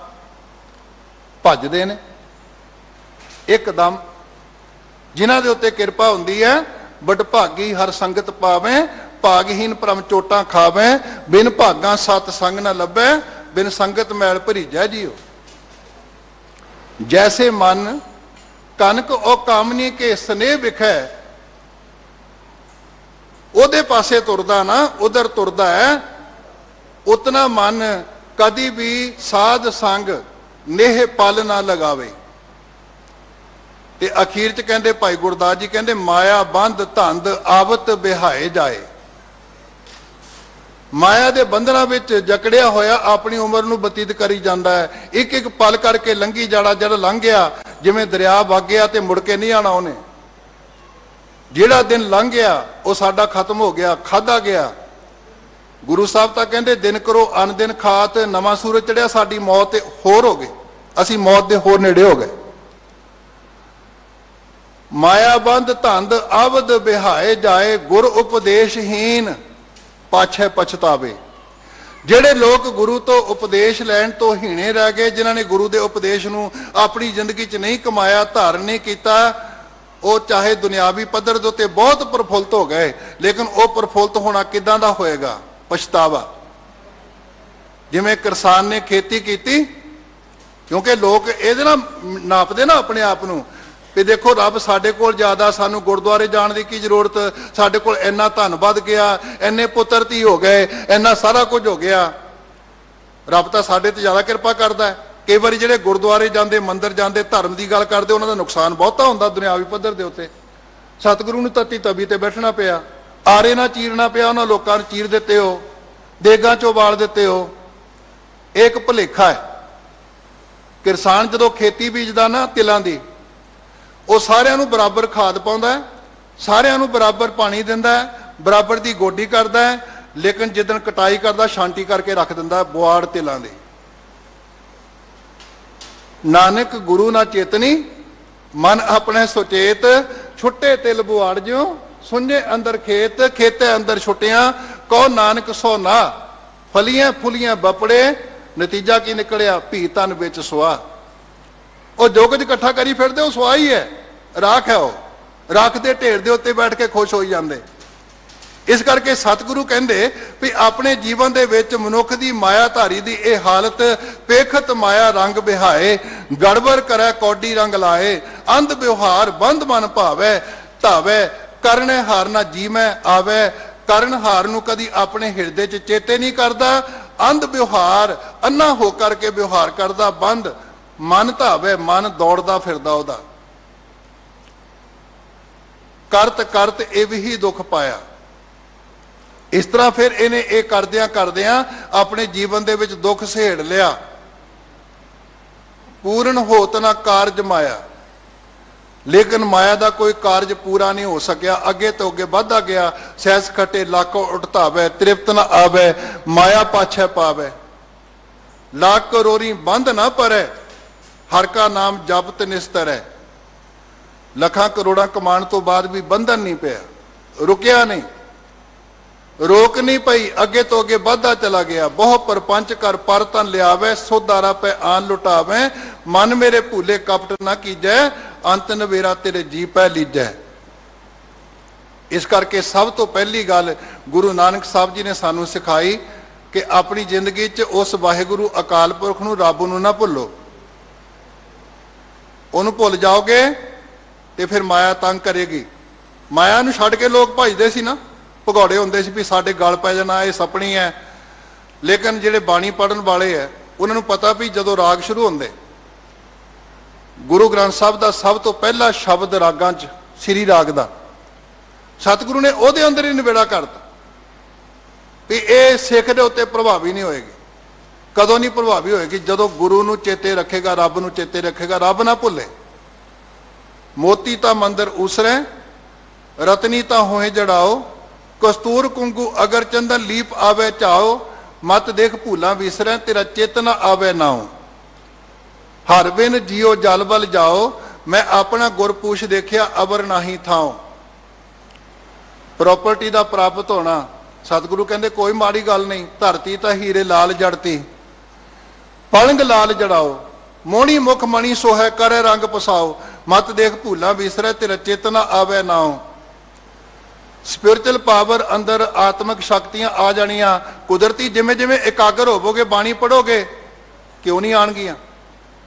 ਭੱਜਦੇ ਨੇ ਇੱਕਦਮ। ਜਿਨ੍ਹਾਂ ਦੇ ਉੱਤੇ ਕਿਰਪਾ ਹੁੰਦੀ ਹੈ, ਬਟ ਭਾਗੀ ਹਰ ਸੰਗਤ ਪਾਵੇਂ, ਭਾਗਹੀਨ ਪਰਮ ਚੋਟਾਂ ਖਾਵੇ। ਬਿਨ ਭਾਗਾਂ ਸਤ ਸੰਗ ਨਾ ਲੱਭੈ, ਬਿਨ ਸੰਗਤ ਮੈਲ ਭਰੀਜੈ ਜੀਓ। ਜੈਸੇ ਮਨ ਕਨਕ ਉਹ ਕਾਮਨੀ ਕੇ ਸਨੇਹ ਵਿਖੇ। ਉਹਦੇ ਪਾਸੇ ਤੁਰਦਾ ਨਾ, ਉਧਰ ਤੁਰਦਾ ਹੈ, ਉਤਨਾ ਮਨ ਕਦੀ ਵੀ ਸਾਧ ਸੰਗ ਨੇਹ ਪਲ ਨਾ ਲਗਾਵੇ। ਤੇ ਅਖੀਰ ਚ ਕਹਿੰਦੇ ਭਾਈ ਗੁਰਦਾਸ ਜੀ ਕਹਿੰਦੇ ਮਾਇਆ ਬੰਧ ਧੰਦ ਆਵਤ ਬਿਹਾਏ ਜਾਏ। ਮਾਇਆ ਦੇ ਬੰਧਨਾਂ ਵਿੱਚ ਜਕੜਿਆ ਹੋਇਆ ਆਪਣੀ ਉਮਰ ਨੂੰ ਬਤੀਤ ਕਰੀ ਜਾਂਦਾ ਹੈ। ਇੱਕ ਇੱਕ ਪਲ ਕਰਕੇ ਲੰਘੀ ਜਾਣਾ। ਜਿਹੜਾ ਲੰਘ ਗਿਆ ਜਿਵੇਂ ਦਰਿਆ ਵਗ ਗਿਆ ਤੇ ਮੁੜ ਕੇ ਨਹੀਂ ਆਣਾ ਉਹਨੇ। ਜਿਹੜਾ दिन लंघ गया वो साडा खत्म हो गया, खाधा गया। गुरु साहब तां कहंदे दिन करो अन दिन खात, नवां सूरज चढ़िया, साडी मौत होर हो गई, असीं मौत दे होर नेड़े हो गए। मायाबंद धंद अवध बिहाए जाए, गुर उपदेशहीन पाछे पछतावे। ਜਿਹੜੇ लोग गुरु तो उपदेश लैण तो हीणे रह गए, जिन्हां ने गुरु के उपदेश नूं अपनी जिंदगी च नहीं कमाया, धारण नहीं किया, वो चाहे दुनियावी पद्धर दे उत्ते बहुत प्रफुल्लत हो गए, लेकिन वो प्रफुल्लत होना किदां दा होएगा? पछतावा। जिवें किसान ने खेती की, क्योंकि लोग इहदे नाल नापदे ना अपने आप नूं भी देखो रब साडे कोल ज़्यादा, सानू गुरुद्वारे जाण दी की जरूरत, साडे कोल इन्ना धन वध गया, इन्ने पुत्र धी हो गए, इन्ना सारा कुछ हो गया, रब तां साडे ते ज़्यादा किरपा करदा है। कई बार जिहड़े गुरुद्वारे जांदे, मंदिर जांदे, धर्म की गल करदे, उन्हां दा नुकसान बहुता हुंदा दुनियावी पद्धर दे उत्ते। सतगुरू नूं तत्ती तवी ते बैठना पिया, आरे ना चीरना पिया, उन्हां लोकां नूं चीर दित्ते हो, देगां चों उबाल दित्ते हो। एक भुलेखा है। किसान जदों खेती बीजदा ना तिलां दी, वो सारिਆਂ ਨੂੰ बराबर खाद पाउंदा है, सारिਆਂ ਨੂੰ बराबर पानी दिंदा है, बराबर दी गोडी करदा है, लेकिन जिदन कटाई करदा शांति करके रख दिंदा बुआड़ तिलां दे। नानक गुरु ना चेतनी, मन अपने सुचेत, छुट्टे तिल बुआड़ ज्यों, सुंजे अंदर खेत, खेते अंदर छुट्टियां, कहो नानक सो ना, फलियां फुलियां बपड़े, नतीजा की निकलिया भी तन विच सुआ। वो जो कुछ इकट्ठा करी फिरदे वो सुआ ही है, राख है। वो राख दे ढेर दे उत्ते बैठ के खुश हो जाते। इस करके सतगुरु कहंदे भी अपने जीवन दे विच मनुख दी मायाधारी दी ये हालत, पेखत माया रंग बिहाए, गड़बड़ करे कौडी रंग लाए, अंध व्यवहार बंद मन भावे, धावे करने हार ना जी मैं आवे। करण हार नूं कदी अपने हिरदे च चेते नहीं करदा, अंध व्यवहार अन्ना हो करके व्यवहार करदा बंद, मन धावे मन दौड़दा फिरदा ओदा। करत करत इव ही दुख पाया। इस तरह फिर इन्हें ये करदियां करदियां अपने जीवन दे विच दुख सहेड़ लिया। पूर्ण होत ना कारज माया, लेकिन माया का कोई कारज पूरा नहीं हो सकिया। अगे तो अगे बढ़ता गया, सैस खटे लाखों उठतावे, तृप्त न आवे, माया पाछे पावे। लाख करोरी बंद ना परे, हर का नाम जपत निस्तर है। लखा करोड़ा कमाण तो बाद भी बंधन नहीं पिया, रुकिया नहीं, रोक नहीं पई, अगे तो अगे बढ़ता चला गया। बहु परपंच कर पर तन लियावे, सोदारा पे आन लुटावे। मन मेरे भूले कपट ना कीजै, अंत नवेरा तेरे जी पै लीजै। इस करके सब तो पहली गल गुरु नानक साहब जी ने सानू सिखाई कि अपनी जिंदगी च उस वाहिगुरु अकाल पुरख नूं रब नूं ना भुल्लो। उन्होंने भुल जाओगे तो फिर माया तंग करेगी। माया नूं छड्ड के लोग भजदे सी ना, भगौड़े होंदे सी भी साडे गल पै जाना, ये सपनी है। लेकिन जिहड़े बाणी पढ़न वाले है उन्होंने पता भी जदों राग शुरू होंदे, गुरु ग्रंथ साहब का सब तो पहला शब्द रागां च श्री राग का, सतगुरु ने उहदे अंदर ही निबेड़ा करता भी ये सिख दे उत्ते प्रभावी नहीं होएगी। कदों नहीं प्रभावी होएगी? जदों गुरु नूं चेते रखेगा, रब नूं चेते रखेगा, रब ना भुले। मोती ता मंदिर उसरे, रतनी ता होए जड़ाओ, कस्तूर कुंगू अगर चंदन लीप आवे चाओ। मत देख भूला विसरै, तेरा चेतना आवे नाओ। हर बिन जियो जल बल जाओ, मैं अपना गुरपूछ देखिया अबर नाही थाओ। प्रॉपर्टी का प्राप्त होना, सतगुरु कहते कोई माड़ी गल नहीं। धरती ता हीरे लाल जड़ती, पलंग लाल जड़ाओ। मोहनी मुख मणि सोहै, करे रंग पसाओ। मत देख भूला विसरै, तेरा चेतना आवे नाओ। स्पिरिचुअल पावर अंदर आत्मिक शक्तियां आ जानियां कुदरती। जिमें जिमें एकाग्र होवोगे, बाणी पढ़ोगे, क्यों नहीं आनगियां?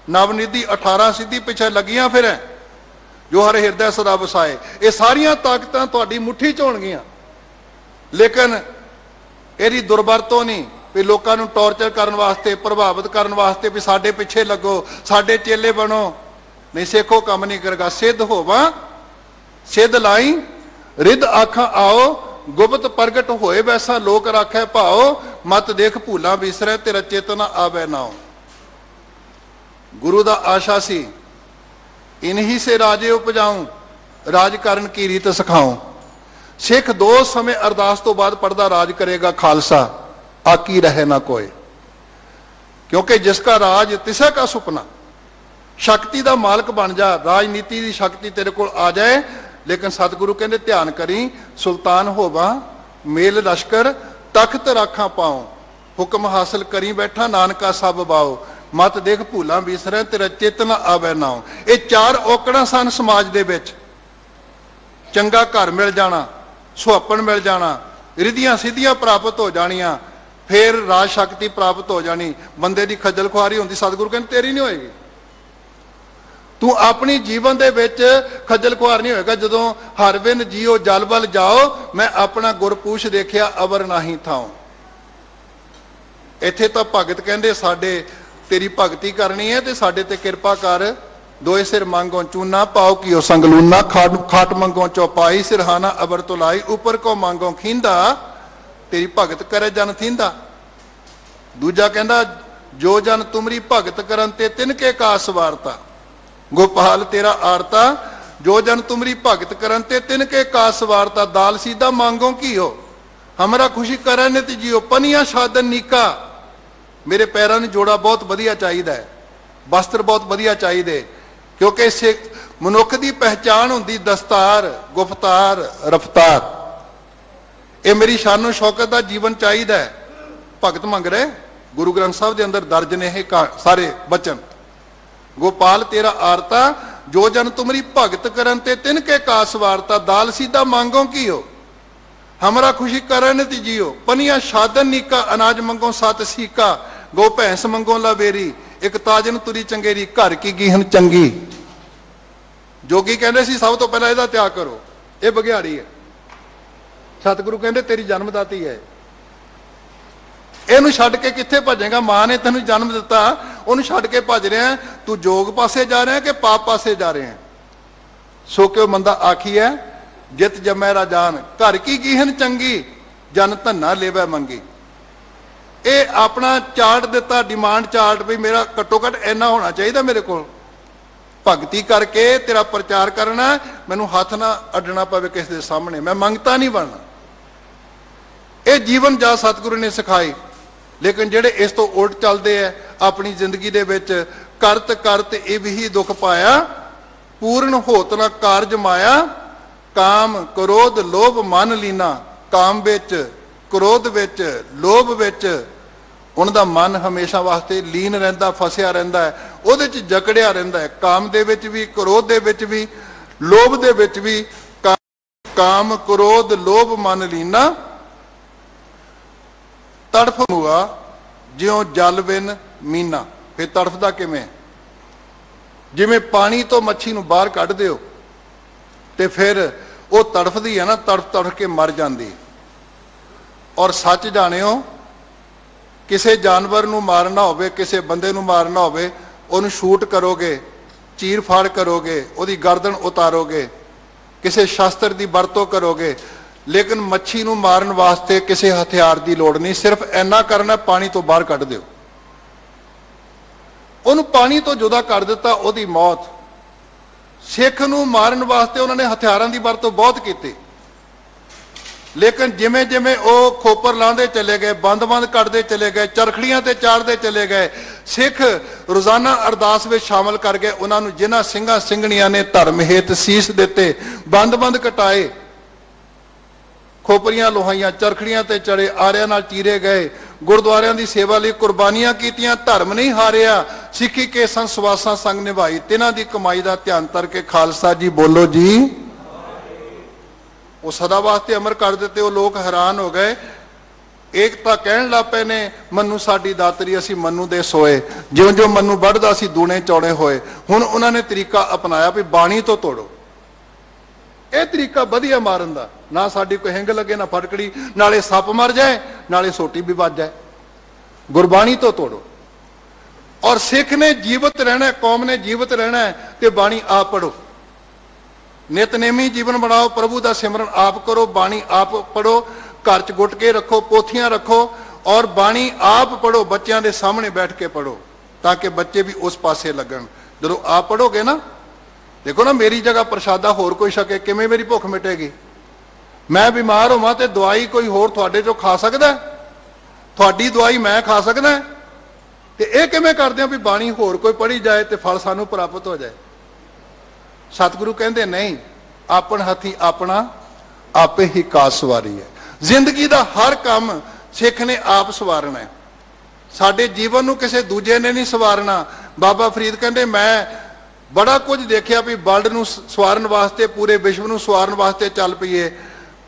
नवनिधि 18 सिद्धि पिछे लगियां फिर जो हर हिरदे सदा वसाए। ये सारियां ताकतां तुहाडी मुट्ठी च होणगियां, लेकिन इहदी दुरवरतों नहीं भी लोगों को टॉर्चर करने वास्ते, प्रभावित करने वास्ते भी साडे पिछे लगो, साडे चेले बनो। नहीं, सिखो काम नहीं करेगा। सिद्ध होवा सिद्ध लाई, रिद आखा आओ, गुप्त प्रगट होए वैसा लोक राखै भाओ। मत देख भूला विसरै, तेरा चेतना आवे नाओ। गुरु दा आशा सी, इन्हीं से राजे उपजाऊं, राज करन की रीत सिखाऊं। सिख दो समय अरदास तो बाद पढ़दा राज करेगा खालसा, आकी रहे ना कोई। क्योंकि जिसका राज तिसे का सुपना, शक्ति का मालक बन जा, राजनीति की शक्ति तेरे को आ जाए। लेकिन सतगुरु कहते ध्यान करी, सुल्तान होवा मेल लश्कर, तख्त राखा पाओ, हुक्म हासिल करी बैठा नानका सब बाओ, मत देख भूला बिसरै तेरा चेतना आवे नाओ। ये चार औकड़ां सन समाज दे विच। चंगा घर मिल जाना, सुहापन मिल जाना, रिधियां सिद्धियां प्राप्त हो जानियां, फिर राज शक्ति प्राप्त हो जानी। बंदे की खज्जल खुआरी होंदी, सतगुरु कहते तेरी नहीं होएगी। तू अपनी जीवन दे विच खज्जल खुआर नहीं होएगा। जदों हर बिन जियो जल बल जाओ, मैं अपना गुरपूछ देखिया अवर नाही थाओ। इत्थे तां भगत कहंदे साडे तेरी भगती करनी है ते साडे ते किरपा कर। दोए सिर मांगो चूना, पाओ कियो संगलूना, खाट मंगो चौपाई, सिरहाना अबर तो लाई, ऊपर को मांगो खींदा, तेरी भगत करे जन थींदा। दूजा कहंदा जो जन तुमरी भगत करन ते तिनके का सवारता, गोपाल तेरा आरता, जो जन तुमरी भगत करन ते तिनके का सवारता। दाल सीधा मांगो की हो, हमारा खुशी करन ते जियो, पनिया शादन नीका। मेरे पैरों में जोड़ा बहुत वधिया चाहिए है, वस्त्र बहुत वधिया चाहिए, क्योंकि इसे मनुख की पहचान होंदी दस्तार, गुफ्तार, रफ्तार। ये मेरी शानो शौकत का जीवन चाहिए है। भगत मंग रहे, गुरु ग्रंथ साहब के अंदर दर्ज ने सारे वचन। गोपाल तेरा आरता, जो जन तुमरी भगत करन ते तिनके का सवारता। दाल सीधा मांगो की हो, हमारा खुशी करन ते जियो, पनिया शादन नीका, अनाज मंगो सत सीका, गो भैंस मंगो लावेरी, एक ताजन तुरी चंगेरी, घर की गीहन चंगी। जोगी कहते सी सब तो पहला ਇਹਦਾ त्याग करो, ये बघियाड़ी है। सतगुरु कहते तेरी जन्मदाती है, ਇਹਨੂੰ ਛੱਡ ਕੇ ਕਿੱਥੇ ਭੱਜੇਗਾ? ਮਾਂ ਨੇ ਤੈਨੂੰ ਜਨਮ ਦਿੱਤਾ, ਉਹਨੂੰ ਛੱਡ ਕੇ ਭੱਜ ਰਿਹਾ। ਤੂੰ ਜੋਗ ਪਾਸੇ ਜਾ ਰਿਹਾ ਕਿ ਪਾਪ ਪਾਸੇ ਜਾ ਰਿਹਾ? ਸੋ ਕਿਉ ਮੰਦਾ ਆਖੀਐ ਜਿਤ ਜਮੈ ਰਾਜਾਨ, ਘਰ ਕੀ ਗੀਹਨ ਚੰਗੀ, ਜਨ ਧੰਨਾ ਲੇਵੈ ਮੰਗੀ। ਇਹ ਆਪਣਾ ਚਾਰਟ ਦਿੱਤਾ, ਡਿਮਾਂਡ ਚਾਰਟ, ਵੀ ਮੇਰਾ ਘੱਟੋ ਘੱਟ ਇੰਨਾ ਹੋਣਾ ਚਾਹੀਦਾ ਮੇਰੇ ਕੋਲ। ਭਗਤੀ ਕਰਕੇ ਤੇਰਾ ਪ੍ਰਚਾਰ ਕਰਨਾ, ਮੈਨੂੰ ਹੱਥ ਨਾ ਅੱਡਣਾ ਪਵੇ ਕਿਸੇ ਦੇ ਸਾਹਮਣੇ, ਮੈਂ ਮੰਗਤਾ ਨਹੀਂ ਬਣਨਾ। ਇਹ ਜੀਵਨ ਜਾ ਸਤਿਗੁਰੂ ਨੇ ਸਿਖਾਈ। लेकिन जेडे इस तो उल्ट चलते हैं अपनी जिंदगी दे विच, करत करत इव ही दुख पाया, पूर्ण होत ना कारज माया, काम क्रोध लोभ मन लीना। काम विच, क्रोध विच, लोभ विच उनका मन हमेशा वास्ते लीन रहिंदा, फसिया रहिंदा है, उहदे च जकड़िया रहिंदा है। काम दे विच भी, क्रोध दे विच भी, लोभ दे विच भी। काम क्रोध लोभ मन लीना, तड़फ हुआ ज्यों जल बिन मीना। फिर तड़फदा किवें? जिवें पानी तो मच्छी नूं बाहर कढ दिओ ते फिर वो तड़फदी है ना, तड़फ तड़फ के मर जाती। और सच जाणिओ, किसी जानवर नूं मारना होवे, किसी बंदे नूं मारना होवे, उहनूं शूट करोगे, चीर फाड़ करोगे, उहदी गर्दन उतारोगे, किसी शस्त्र की वरतों करोगे। लेकिन मच्छी नूं मारन वास्ते किसी हथियार की लोड़ नहीं, सिर्फ इन्ना करना, पानी तो बाहर कढ दिओ। उहनूं पानी तो जुदा कर दिता, उहदी मौत। सिख नूं मारन वास्ते उन्होंने हथियारों की वरतों बहुत की, लेकिन जिमें जिमें वो खोपर लांदे चले गए, बंद बंद कटते चले गए, चरखड़ियां ते चाढ़ते चले गए, सिख रोजाना अरदास में शामिल कर गए। उन्होंने जिन्हां ਸਿੰਘਾਂ ਸਿੰਘਣੀਆਂ ने धर्म हेत सीस दिते, बंद बंद कटाए, खोपरियां लोहाइयां, चरखड़ियां ते चढ़े, आरियां नाल चीरे गए, गुरुद्वारियां दी सेवा लई कुर्बानियां कीतियां, धर्म नहीं हारिया, सिੱਖੀ के संसवासां संग निभाई। तिन्हां दी कमाई दा ध्यान करके खालसा जी बोलो जी। वो सदा वास्ते अमर कर दिते। वो लोग हैरान हो गए, एक तां कहण लग पए ने मन्नू साडी दातरी, असीं मन्नू दे सोए, ज्यों ज्यों मन्नू बढ़दा असीं दूने चौड़े होए। हुण उन्हां ने तरीका अपनाया भी बाणी तो तोड़ो। यह तरीका वधिया मारन दा, ना साडी कोई हिंग लगे ना फटकड़ी, नाले सप मर जाए नाले सोटी भी बच जाए। गुरबाणी तो तोड़ो। और सिख ने जीवित रहना, कौम ने जीवित रहना है, तो बाणी आप पढ़ो, नितनेमी जीवन बनाओ, प्रभु का सिमरन आप करो, बाणी आप पढ़ो, घर च गुट के रखो, पोथियां रखो, और बाणी आप पढ़ो, बच्चों के सामने बैठ के पढ़ो, ताकि बच्चे भी उस पासे लगन। जो आप पढ़ोगे ना, देखो ना, मेरी जगह प्रसादा होर कोई छके किवें मेरी भुख मिटेगी? मैं बीमार होवां ते दवाई कोई होर तुहाडे चों खा सकदा है? तुहाडी दवाई मैं खा सकदा है? ते इह किवें करदे हो भी बाणी होर कोई पढ़ी जाए ते फल सानूं प्राप्त हो जाए? सतगुरु कहंदे नहीं, आपन हथी अपना आपे ही कास सवारी है। जिंदगी दा हर काम सिख ने आप सवारना है। साडे जीवन नूं किसी दूजे ने नहीं सवारना। बाबा फरीद कहंदे मैं बड़ा कुछ देखिया भी वर्ल्ड नूं सवारन वास्ते, पूरे विश्व नूं सवारन वास्ते चल पईए,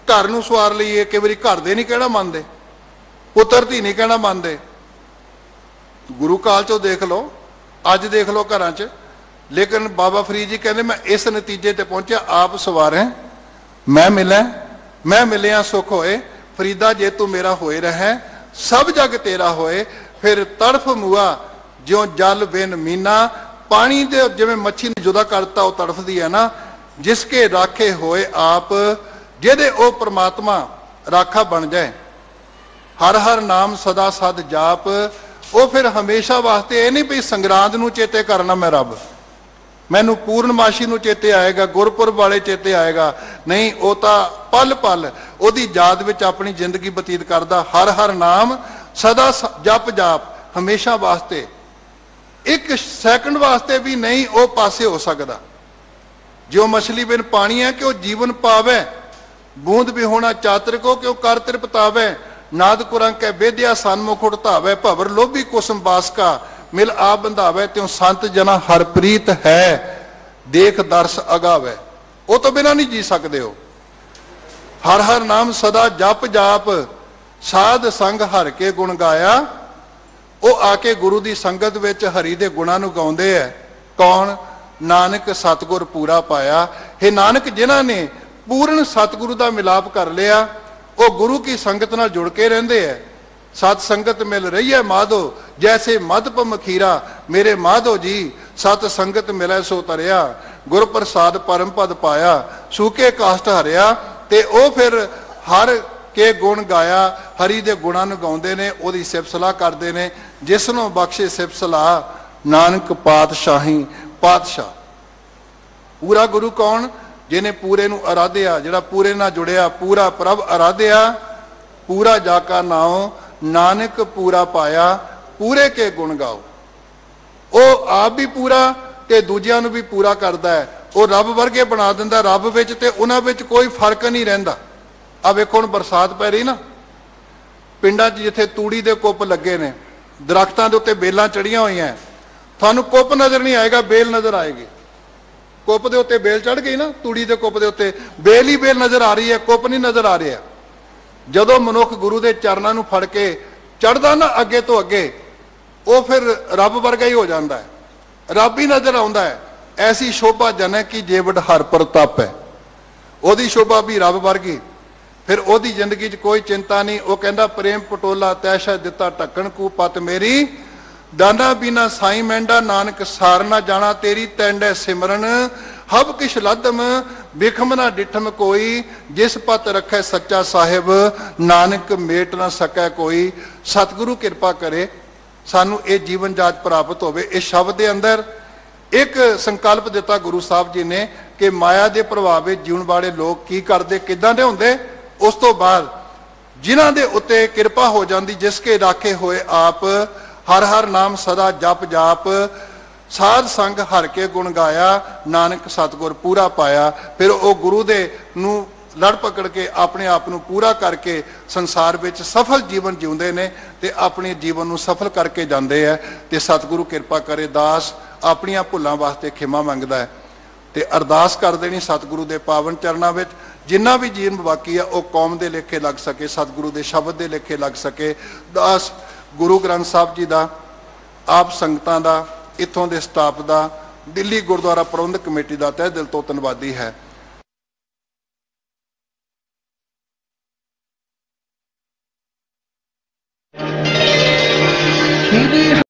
घर नूं सवार लईए, कई वारी घर दे नहीं कहना मनदे, पुत्र धी नहीं कहना मनदे। गुरु काल चो देख लो, अज देख लो घरां च। लेकिन बाबा फरीद जी कहंदे मैं इस नतीजे ते पहुंचा, आप सवारें मैं मिलें, मैं मिलिया सुख होए, फरीदा जे तू मेरा होए रहे, सब जग तेरा होए, फिर तड़फ मुआ ज्यों जल बिन मीना। पानी दे जिवें मच्छी ने जुदा करता वो तड़फदी है ना, जिसके राखे होए आप, जेदे ओ परमात्मा राखा बन जाए। हर हर नाम सदा सद जाप, वो फिर हमेशा वास्ते ये नहीं भी संगरांद नूं चेते करना मैं रब, मैनू पूर्णमाशी नूं चेते आएगा, गुरपुरब वाले चेते आएगा, नहीं। वो तो पल पल ओदी याद विच अपनी जिंदगी बतीत करदा। हर हर नाम सदा जप जाप, हमेशा वास्ते, एक सैकंड वास्ते भी नहीं वो पासे हो सकता। जो मछली बिन पानी है कि वह जीवन पावे, बूंद भी होना चातर को कि वह कर तृपतावे। नाद कुरंक है बेदिया सन्मुख उठतावे, भवर लोभी कुसुम बास का मिल आ बंधावे। त्यों संत जना हरप्रीत है, देख दर्श अगावे। वो तो बिना नहीं जी सकते हो। हर हर नाम सदा जप जाप, साध संग हर के गुण गाया। वो आके गुरु की संगत विच हरि दे गुणां नूं गाउंदे है। कौन? नानक सतगुर पूरा पाया। हे नानक, जिन्हां ने पूर्ण सतगुरु का मिलाप कर लिया, वो गुरु की संगत नाल जुड़ के रहिंदे है। सत संगत मिल रही है माधो, जैसे मधुप मखीरा। मेरे माधो जी सत संगत मिले सो तरिया, गुर प्रसाद परम पद पाया। सूखे काष्ट हरिया, ते ओ फिर हर के गुण गाया। हरि दे गुणां नूं गाउंदे ने, ओदी सिफत सलाह करदे ने। जिसनों बख्शे सिफत सलाह, नानक पातशाही पातशाह। पूरा गुरु कौन? जिन्हें पूरे नूं आराध्या, जिहड़ा पूरे नाल जुड़िया, पूरा प्रभ आराध्या। पूरा जाका नाओ नानक पूरा पाया, पूरे के गुण गाओ। वो आप भी पूरा ते दूजियां नूं भी पूरा करता है। वो रब वर्गे बना दिंदा। रब विच ते उन्हां विच कोई फर्क नहीं रहिंदा। आ वेखो हुण बरसात पै रही ना, पिंडां 'च जिथे तूड़ी दे कुप लगे ने, दरख्तां दे उत्ते बेलां चढ़ियां होईयां, तुहानूं कुप नज़र नहीं आएगा, बेल नज़र आएगी। कुप दे उत्ते बेल चढ़ गई ना, तूड़ी दे कुप दे उत्ते बेल ही बेल नज़र आ रही है, कुप नहीं नज़र आ रहा। जदों मनुख गुरु के चरनां नूं फड़ के चढ़दा ना अगे तो अगे, वो फिर रब वर्गा ही हो जाता है, रब ही नज़र आउंदा है। ऐसी शोभा जनक की जेवड़ हर प्रताप है। ओदी शोभा भी रब वर्गी। फिर ओदी जिंदगी च कोई चिंता नहीं। वो कहंदा प्रेम पटोला तैशा दिता ढक्कन कू पत मेरी, दाना बिना साई मैंडा नानक सार ना जाना तेरी। तैंडे सिमरन हब किश लदम, बिखम ना डिठम कोई। जिस पत रखे सच्चा साहिब, नानक मेट ना सकै कोई। सतगुरु कृपा करे सानू ये जीवन जाच प्राप्त होवे। इस शब्द के अंदर एक संकल्प दिता गुरु साहब जी ने कि माया के प्रभाव में जीवन वाले लोग की करते, किदां दे हुंदे। उस तो बाद जिन्हां दे उत्ते कृपा हो जाती, जिसके राखे होए आप, हर हर नाम सदा जप जाप, साध संग हर के गुण गाया। नानक सतगुर पूरा पाया। फिर वो गुरु दे नूं लड़ पकड़ के अपने आप नूं पूरा करके संसार विच सफल जीवन जिउंदे ने ते अपने जीवन नूं सफल करके जांदे है। ते सतगुरु कृपा करे। दास अपनियां भुलां वास्ते खिमा मंगदा है ते अरदास कर देनी सतगुरु दे पावन चरनां विच। जिन्ना भी जीवन बाकी है वो कौम दे लेखे लग सके, सतगुरु दे शब्द दे लेखे लग सके। दास गुरु ग्रंथ साहब जी का, आप संगतां दा, इत्थों दे स्टाफ का, दिल्ली गुरुद्वारा प्रबंधक कमेटी का तहे दिल तो धन्नवादी है।